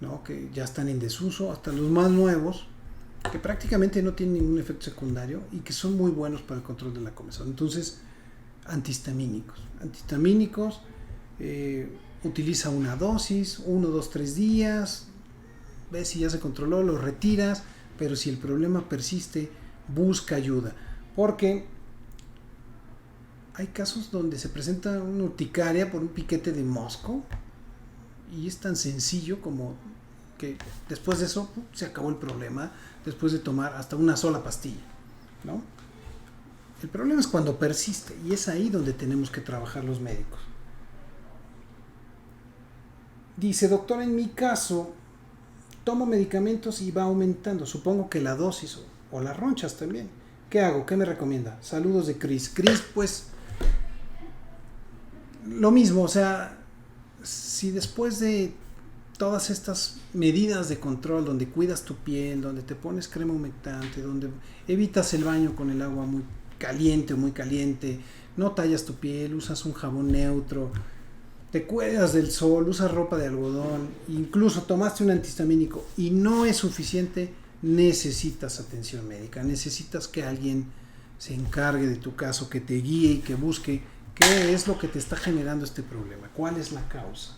¿no? Que ya están en desuso, hasta los más nuevos que prácticamente no tienen ningún efecto secundario y que son muy buenos para el control de la comezón. Entonces, antihistamínicos, utiliza una dosis, 1, 2, 3 días, ves si ya se controló, lo retiras, pero si el problema persiste, busca ayuda, porque hay casos donde se presenta una urticaria por un piquete de mosco y es tan sencillo como que después de eso se acabó el problema, después de tomar hasta una sola pastilla, ¿no? El problema es cuando persiste y es ahí donde tenemos que trabajar los médicos. Dice, doctor, en mi caso tomo medicamentos y va aumentando, supongo que la dosis o las ronchas también. ¿Qué hago? ¿Qué me recomienda? Saludos de Cris. Cris, pues lo mismo, o sea, si después de todas estas medidas de control, donde cuidas tu piel, donde te pones crema humectante, donde evitas el baño con el agua muy caliente o muy caliente, no tallas tu piel, usas un jabón neutro, te cuidas del sol, usas ropa de algodón, incluso tomaste un antihistamínico y no es suficiente, necesitas atención médica, necesitas que alguien se encargue de tu caso, que te guíe y que busque qué es lo que te está generando este problema, cuál es la causa.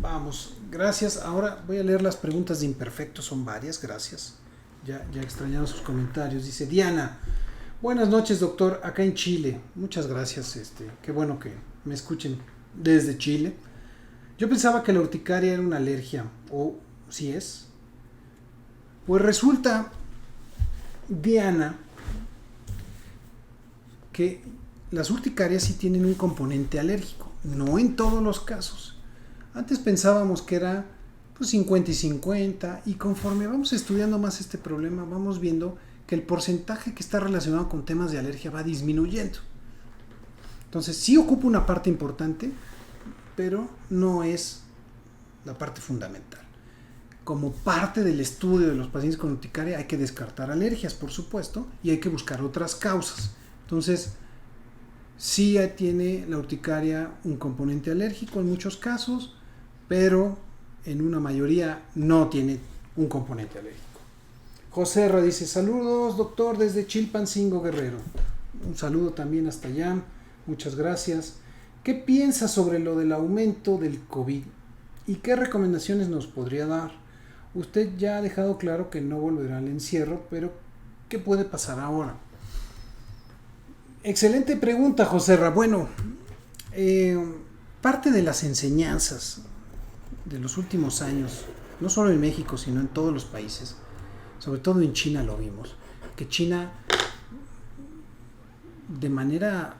Vamos, gracias. Ahora voy a leer las preguntas de imperfectos, son varias, gracias. Ya extrañaron sus comentarios. Dice Diana, buenas noches, doctor, acá en Chile. Muchas gracias, qué bueno que me escuchen desde Chile. Yo pensaba que la urticaria era una alergia, o si es. Pues resulta, Diana, que las urticarias sí tienen un componente alérgico, no en todos los casos. Antes pensábamos que era pues 50 y 50, y conforme vamos estudiando más este problema, vamos viendo que el porcentaje que está relacionado con temas de alergia va disminuyendo. Entonces sí ocupa una parte importante, pero no es la parte fundamental. Como parte del estudio de los pacientes con urticaria hay que descartar alergias, por supuesto, y hay que buscar otras causas. Entonces, sí tiene la urticaria un componente alérgico en muchos casos, pero en una mayoría no tiene un componente alérgico. José R. dice, saludos doctor desde Chilpancingo, Guerrero. Un saludo también hasta allá, muchas gracias. ¿Qué piensa sobre lo del aumento del COVID? ¿Y qué recomendaciones nos podría dar? Usted ya ha dejado claro que no volverá al encierro, pero ¿qué puede pasar ahora? Excelente pregunta, José R. Bueno, parte de las enseñanzas de los últimos años, no solo en México, sino en todos los países, sobre todo en China lo vimos, que China de manera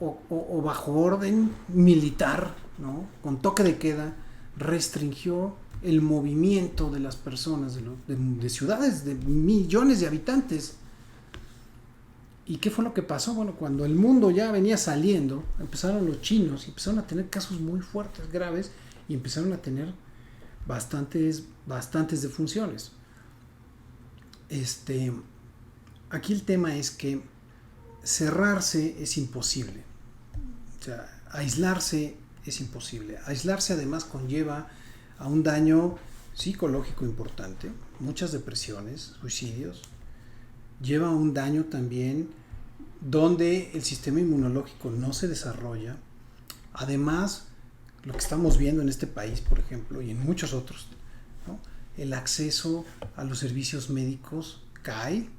o bajo orden militar, ¿no?, con toque de queda, restringió el movimiento de las personas de ciudades de millones de habitantes. ¿Y qué fue lo que pasó? Bueno, cuando el mundo ya venía saliendo, empezaron los chinos y empezaron a tener casos muy fuertes, graves, y empezaron a tener bastantes defunciones. Aquí el tema es que cerrarse es imposible. O sea, aislarse es imposible. Aislarse además conlleva a un daño psicológico importante, muchas depresiones, suicidios. Lleva a un daño también donde el sistema inmunológico no se desarrolla. Además, lo que estamos viendo en este país, por ejemplo, y en muchos otros, ¿no?, el acceso a los servicios médicos cae.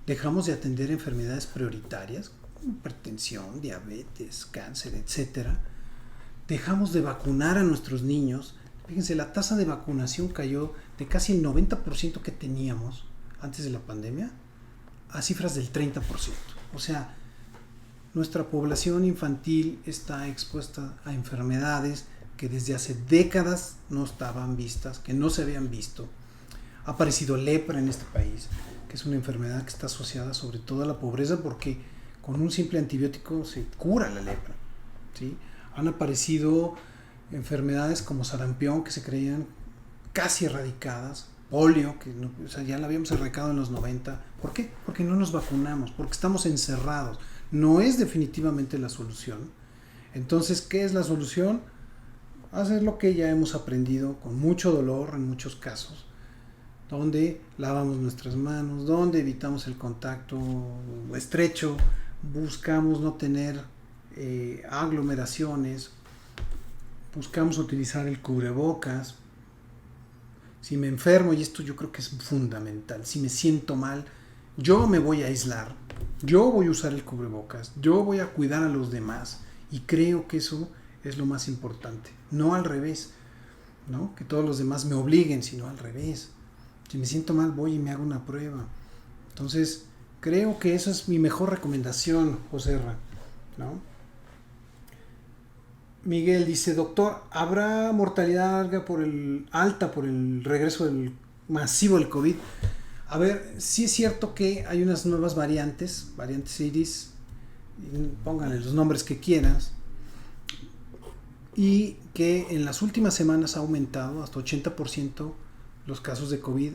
Dejamos de atender enfermedades prioritarias, como hipertensión, diabetes, cáncer, etc. Dejamos de vacunar a nuestros niños. Fíjense, la tasa de vacunación cayó de casi el 90% que teníamos antes de la pandemia a cifras del 30%. O sea, nuestra población infantil está expuesta a enfermedades que desde hace décadas no estaban vistas, que no se habían visto. Ha aparecido lepra en este país, que es una enfermedad que está asociada sobre todo a la pobreza, porque con un simple antibiótico se cura la lepra, ¿sí? Han aparecido enfermedades como sarampión, que se creían casi erradicadas, polio, que no, o sea, ya la habíamos erradicado en los 90. ¿Por qué? Porque no nos vacunamos, porque estamos encerrados. No es definitivamente la solución. Entonces, ¿qué es la solución? Hacer lo que ya hemos aprendido con mucho dolor en muchos casos, donde lavamos nuestras manos, donde evitamos el contacto estrecho, buscamos no tener aglomeraciones, buscamos utilizar el cubrebocas. Si me enfermo, y esto yo creo que es fundamental, si me siento mal, yo me voy a aislar, yo voy a usar el cubrebocas, yo voy a cuidar a los demás, y creo que eso es lo más importante, no al revés, ¿no?, que todos los demás me obliguen, sino al revés. Si me siento mal, voy y me hago una prueba. Entonces, creo que esa es mi mejor recomendación, José R., ¿no? Miguel dice, doctor, ¿habrá mortalidad alta por el regreso masivo del COVID? A ver, sí es cierto que hay unas nuevas variantes iris, pónganle los nombres que quieras, y que en las últimas semanas ha aumentado hasta 80% los casos de COVID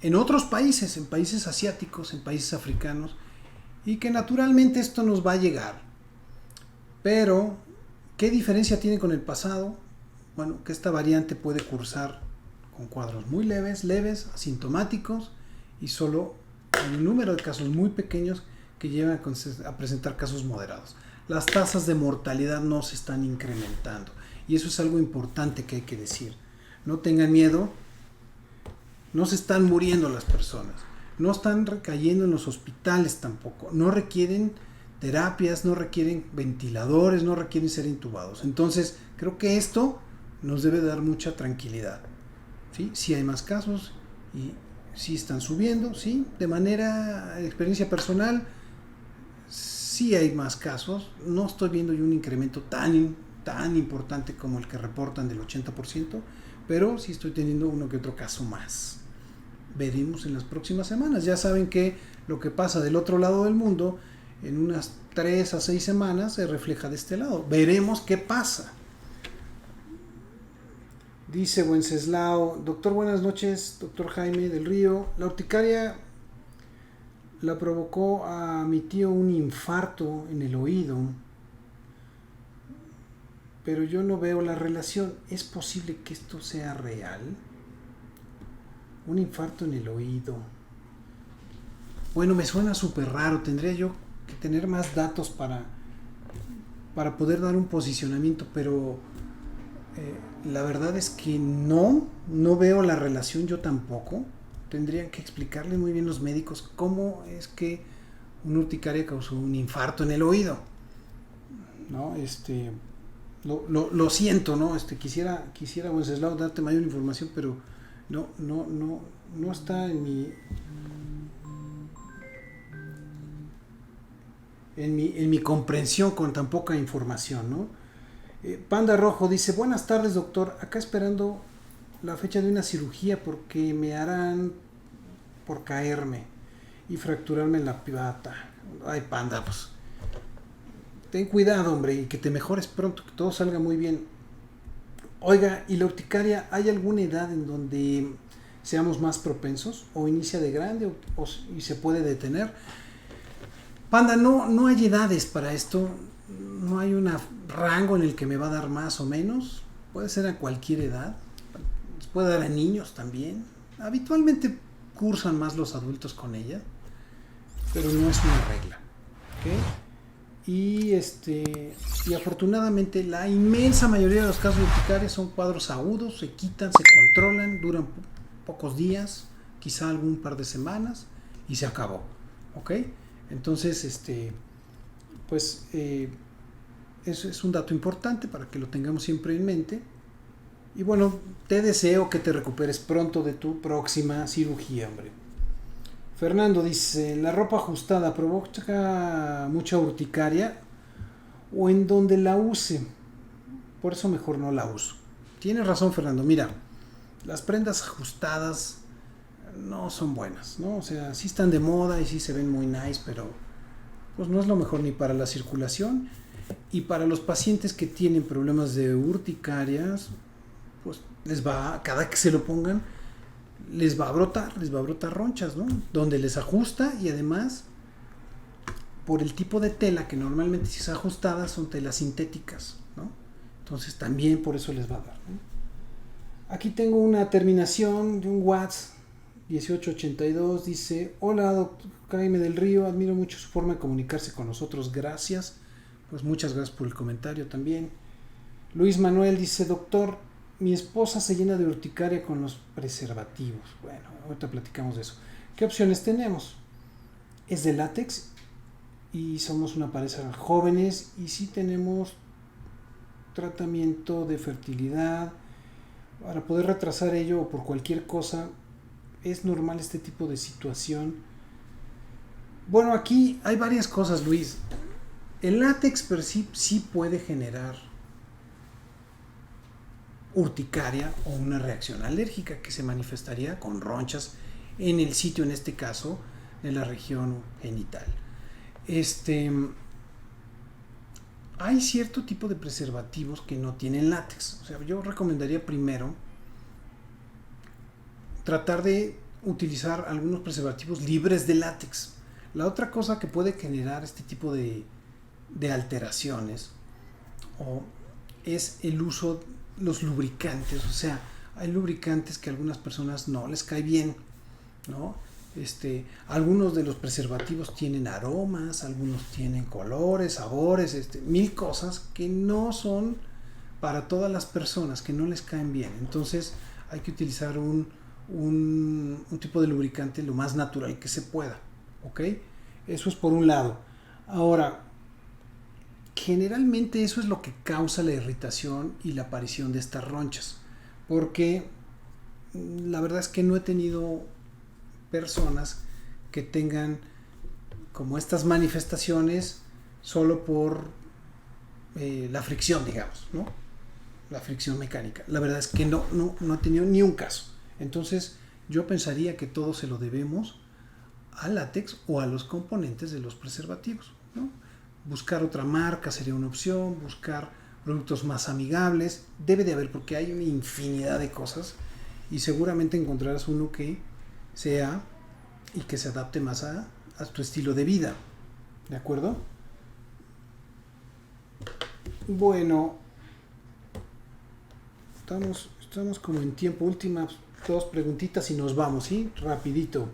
en otros países, en países asiáticos, en países africanos, y que naturalmente esto nos va a llegar. Pero, ¿qué diferencia tiene con el pasado? Bueno, que esta variante puede cursar con cuadros muy leves, asintomáticos, y solo hay un número de casos muy pequeños que llegan a presentar casos moderados. Las tasas de mortalidad no se están incrementando, y eso es algo importante que hay que decir. No tengan miedo, no se están muriendo las personas, no están recayendo en los hospitales tampoco, no requieren terapias, no requieren ventiladores, no requieren ser intubados. Entonces, creo que esto nos debe dar mucha tranquilidad. ¿Sí? Sí hay más casos y sí están subiendo, ¿sí? De manera, experiencia personal, sí hay más casos. No estoy viendo yo un incremento tan importante como el que reportan del 80%, pero sí estoy teniendo uno que otro caso más. Veremos en las próximas semanas. Ya saben que lo que pasa del otro lado del mundo en unas 3 a 6 semanas se refleja de este lado. Veremos qué pasa. Dice Wenceslao: doctor, buenas noches, doctor Jaime del Río. La urticaria la provocó a mi tío un infarto en el oído, pero yo no veo la relación. ¿Es posible que esto sea real? Un infarto en el oído. Bueno, me suena súper raro. Tendría yo que tener más datos para poder dar un posicionamiento, pero la verdad es que no veo la relación, yo tampoco. Tendrían que explicarle muy bien los médicos cómo es que una urticaria causó un infarto en el oído, ¿no? Lo siento, ¿no? Quisiera Wenceslao darte mayor información, pero no está en mi comprensión con tan poca información, ¿no? Panda Rojo dice: buenas tardes, doctor, acá esperando la fecha de una cirugía porque me harán por caerme y fracturarme la pata. Ay, Panda, pues ten cuidado, hombre, y que te mejores pronto, que todo salga muy bien. Oiga, ¿y la urticaria, hay alguna edad en donde seamos más propensos? ¿O inicia de grande y se puede detener? Panda, no hay edades para esto. No hay un rango en el que me va a dar más o menos. Puede ser a cualquier edad. Puede dar a niños también. Habitualmente cursan más los adultos con ella, pero no es una regla. ¿Okay? Y afortunadamente la inmensa mayoría de los casos de urticaria son cuadros agudos, se quitan, se controlan, duran pocos días, quizá algún par de semanas y se acabó. ¿Ok? Entonces, eso es un dato importante para que lo tengamos siempre en mente. Y bueno, te deseo que te recuperes pronto de tu próxima cirugía, hombre. Fernando dice: la ropa ajustada provoca mucha urticaria o en donde la use, por eso mejor no la uso. Tienes razón, Fernando. Mira, las prendas ajustadas no son buenas, ¿no? O sea, sí están de moda y sí se ven muy nice, pero pues no es lo mejor ni para la circulación. Y para los pacientes que tienen problemas de urticarias, pues cada que se lo pongan, les va a brotar ronchas, ¿no? Donde les ajusta, y además, por el tipo de tela, que normalmente si es ajustada, son telas sintéticas, ¿no? Entonces también por eso les va a dar, ¿no? Aquí tengo una terminación de un WhatsApp 1882, dice: hola, doctor Jaime del Río, admiro mucho su forma de comunicarse con nosotros, gracias. Pues muchas gracias por el comentario también. Luis Manuel dice: doctor, mi esposa se llena de urticaria con los preservativos. Bueno, ahorita platicamos de eso. ¿Qué opciones tenemos? Es de látex y somos una pareja jóvenes y sí tenemos tratamiento de fertilidad. Para poder retrasar ello o por cualquier cosa, es normal este tipo de situación. Bueno, aquí hay varias cosas, Luis. El látex per sí puede generar urticaria o una reacción alérgica que se manifestaría con ronchas en el sitio, en este caso, de la región genital. Hay cierto tipo de preservativos que no tienen látex. O sea, yo recomendaría primero tratar de utilizar algunos preservativos libres de látex. La otra cosa que puede generar este tipo de alteraciones es el uso de los lubricantes. O sea, hay lubricantes que a algunas personas no les cae bien, ¿no? Algunos de los preservativos tienen aromas, algunos tienen colores, sabores, mil cosas que no son para todas las personas, que no les caen bien. Entonces hay que utilizar un tipo de lubricante lo más natural que se pueda, ¿ok? Eso es por un lado. Ahora, generalmente eso es lo que causa la irritación y la aparición de estas ronchas, porque la verdad es que no he tenido personas que tengan como estas manifestaciones solo por la fricción, digamos, ¿no? La fricción mecánica. La verdad es que no he tenido ni un caso. Entonces yo pensaría que todo se lo debemos al látex o a los componentes de los preservativos, ¿no? Buscar otra marca sería una opción, buscar productos más amigables, debe de haber, porque hay una infinidad de cosas y seguramente encontrarás uno que sea y que se adapte más a tu estilo de vida, ¿de acuerdo? Bueno, estamos como en tiempo, últimas 2 preguntitas y nos vamos, ¿sí? Rapidito.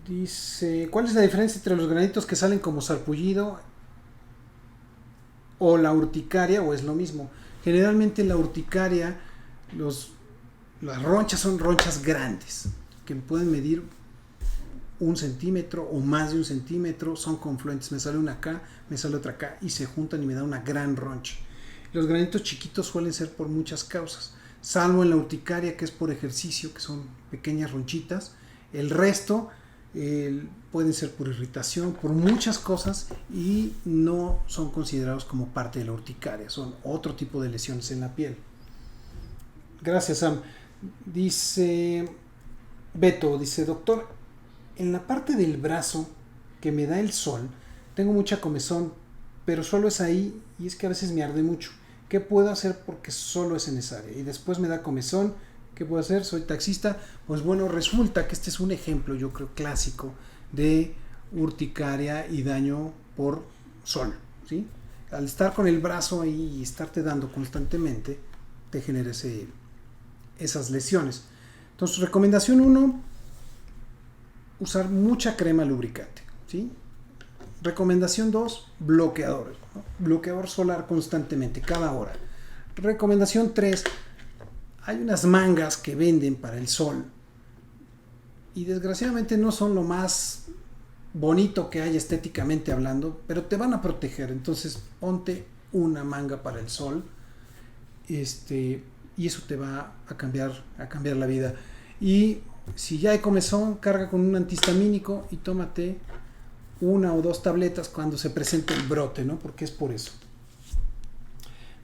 Dice, ¿cuál es la diferencia entre los granitos que salen como sarpullido o la urticaria, o es lo mismo? Generalmente la urticaria, las ronchas son ronchas grandes, que pueden medir 1 centímetro o más de 1 centímetro, son confluentes, me sale una acá, me sale otra acá y se juntan y me da una gran roncha. Los granitos chiquitos suelen ser por muchas causas, salvo en la urticaria, que es por ejercicio, que son pequeñas ronchitas. El resto pueden ser por irritación, por muchas cosas, y no son considerados como parte de la urticaria, son otro tipo de lesiones en la piel. Gracias, Sam. Dice Beto, dice, doctor, en la parte del brazo que me da el sol, tengo mucha comezón, pero solo es ahí y es que a veces me arde mucho. ¿Qué puedo hacer porque solo es en esa área? Y después me da comezón. ¿Qué puedo hacer? Soy taxista. Pues bueno, resulta que este es un ejemplo, yo creo, clásico de urticaria y daño por sol, ¿sí? Al estar con el brazo ahí y estarte dando constantemente, te genera esas lesiones. Entonces, recomendación 1, usar mucha crema lubricante, ¿sí? Recomendación 2, bloqueador, ¿no? Bloqueador solar constantemente, cada hora. Recomendación 3, hay unas mangas que venden para el sol y desgraciadamente no son lo más bonito que hay estéticamente hablando, pero te van a proteger. Entonces ponte una manga para el sol, y eso te va a cambiar la vida. Y si ya hay comezón, carga con un antihistamínico y tómate 1 o 2 tabletas cuando se presente el brote, ¿no? Porque es por eso.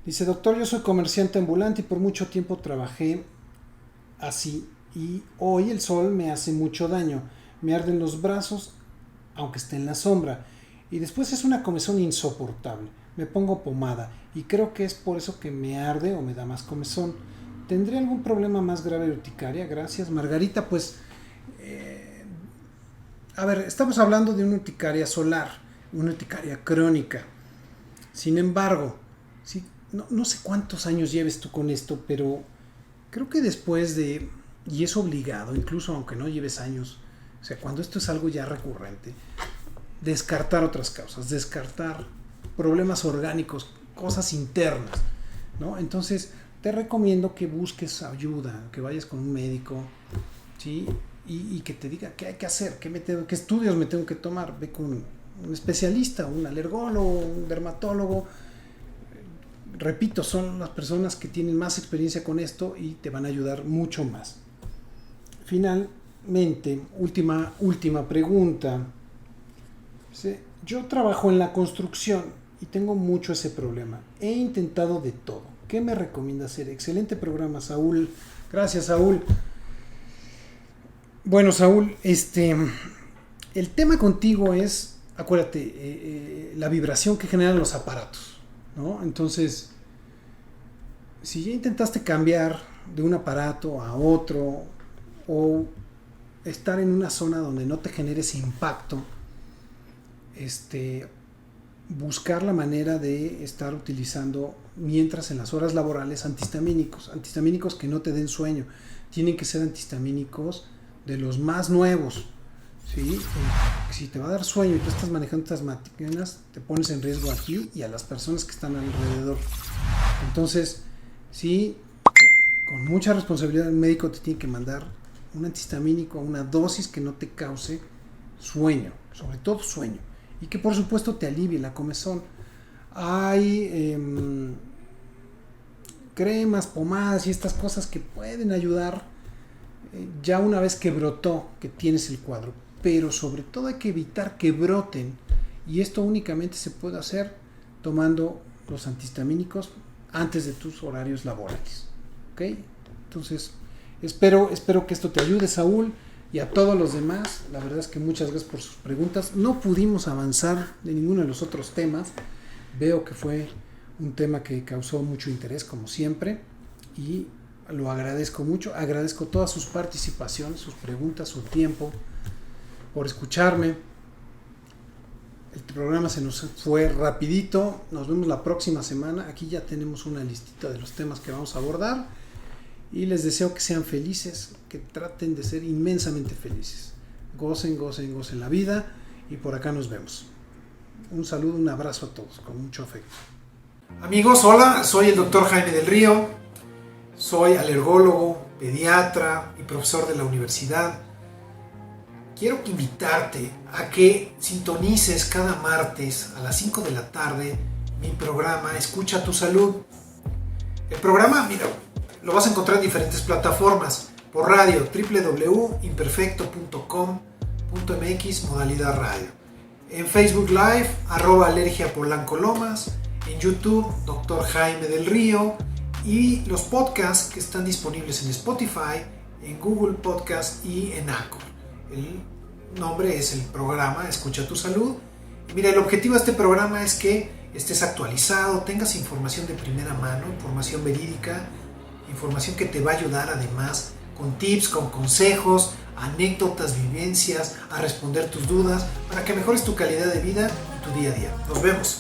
Dice, doctor, yo soy comerciante ambulante y por mucho tiempo trabajé así y hoy el sol me hace mucho daño. Me arden los brazos aunque esté en la sombra y después es una comezón insoportable. Me pongo pomada y creo que es por eso que me arde o me da más comezón. ¿Tendré algún problema más grave de urticaria? Gracias, Margarita. Pues, a ver, estamos hablando de una urticaria solar, una urticaria crónica. Sin embargo, sí, no sé cuántos años lleves tú con esto, pero creo que después de, y es obligado, incluso aunque no lleves años, o sea, cuando esto es algo ya recurrente, descartar otras causas, descartar problemas orgánicos, cosas internas, ¿no? Entonces, te recomiendo que busques ayuda, que vayas con un médico, ¿sí? Y que te diga qué hay que hacer, qué estudios me tengo que tomar. Ve con un especialista, un alergólogo, un dermatólogo. Repito, son las personas que tienen más experiencia con esto y te van a ayudar mucho más. Finalmente, última pregunta. Yo trabajo en la construcción y tengo mucho ese problema. He intentado de todo. ¿Qué me recomienda hacer? Excelente programa, Saúl. Gracias, Saúl. Bueno, Saúl, el tema contigo es, acuérdate, la vibración que generan los aparatos, ¿no? Entonces, si ya intentaste cambiar de un aparato a otro o estar en una zona donde no te genere ese impacto, buscar la manera de estar utilizando mientras en las horas laborales antihistamínicos que no te den sueño. Tienen que ser antihistamínicos de los más nuevos, ¿sí? Si te va a dar sueño y tú estás manejando estas máquinas, te pones en riesgo a ti y a las personas que están alrededor. Entonces, sí, con mucha responsabilidad el médico te tiene que mandar un antihistamínico a una dosis que no te cause sueño, sobre todo sueño, y que por supuesto te alivie la comezón. Hay cremas, pomadas y estas cosas que pueden ayudar ya una vez que brotó, que tienes el cuadro, pero sobre todo hay que evitar que broten, y esto únicamente se puede hacer tomando los antihistamínicos antes de tus horarios laborales. ¿Ok? Entonces, espero que esto te ayude, Saúl, y a todos los demás. La verdad es que muchas gracias por sus preguntas. No pudimos avanzar de ninguno de los otros temas. Veo que fue un tema que causó mucho interés, como siempre, y lo agradezco mucho. Agradezco todas sus participaciones, sus preguntas, su tiempo, por escucharme. El programa se nos fue rapidito. Nos vemos la próxima semana. Aquí ya tenemos una listita de los temas que vamos a abordar. Y les deseo que sean felices, que traten de ser inmensamente felices. Gocen la vida, y por acá nos vemos. Un saludo, un abrazo a todos, con mucho afecto. Amigos, hola, soy el doctor Jaime del Río. Soy alergólogo, pediatra y profesor de la universidad. Quiero invitarte a que sintonices cada martes a las 5 de la tarde mi programa Escucha tu Salud. El programa, mira, lo vas a encontrar en diferentes plataformas. Por radio, www.imperfecto.com.mx, modalidad radio. En Facebook Live, @alergiapolancolomas. En YouTube, Dr. Jaime del Río. Y los podcasts que están disponibles en Spotify, en Google Podcast y en Anchor. El nombre es el programa Escucha tu Salud. Y mira, el objetivo de este programa es que estés actualizado, tengas información de primera mano, información verídica, información que te va a ayudar además con tips, con consejos, anécdotas, vivencias, a responder tus dudas, para que mejores tu calidad de vida y tu día a día. Nos vemos.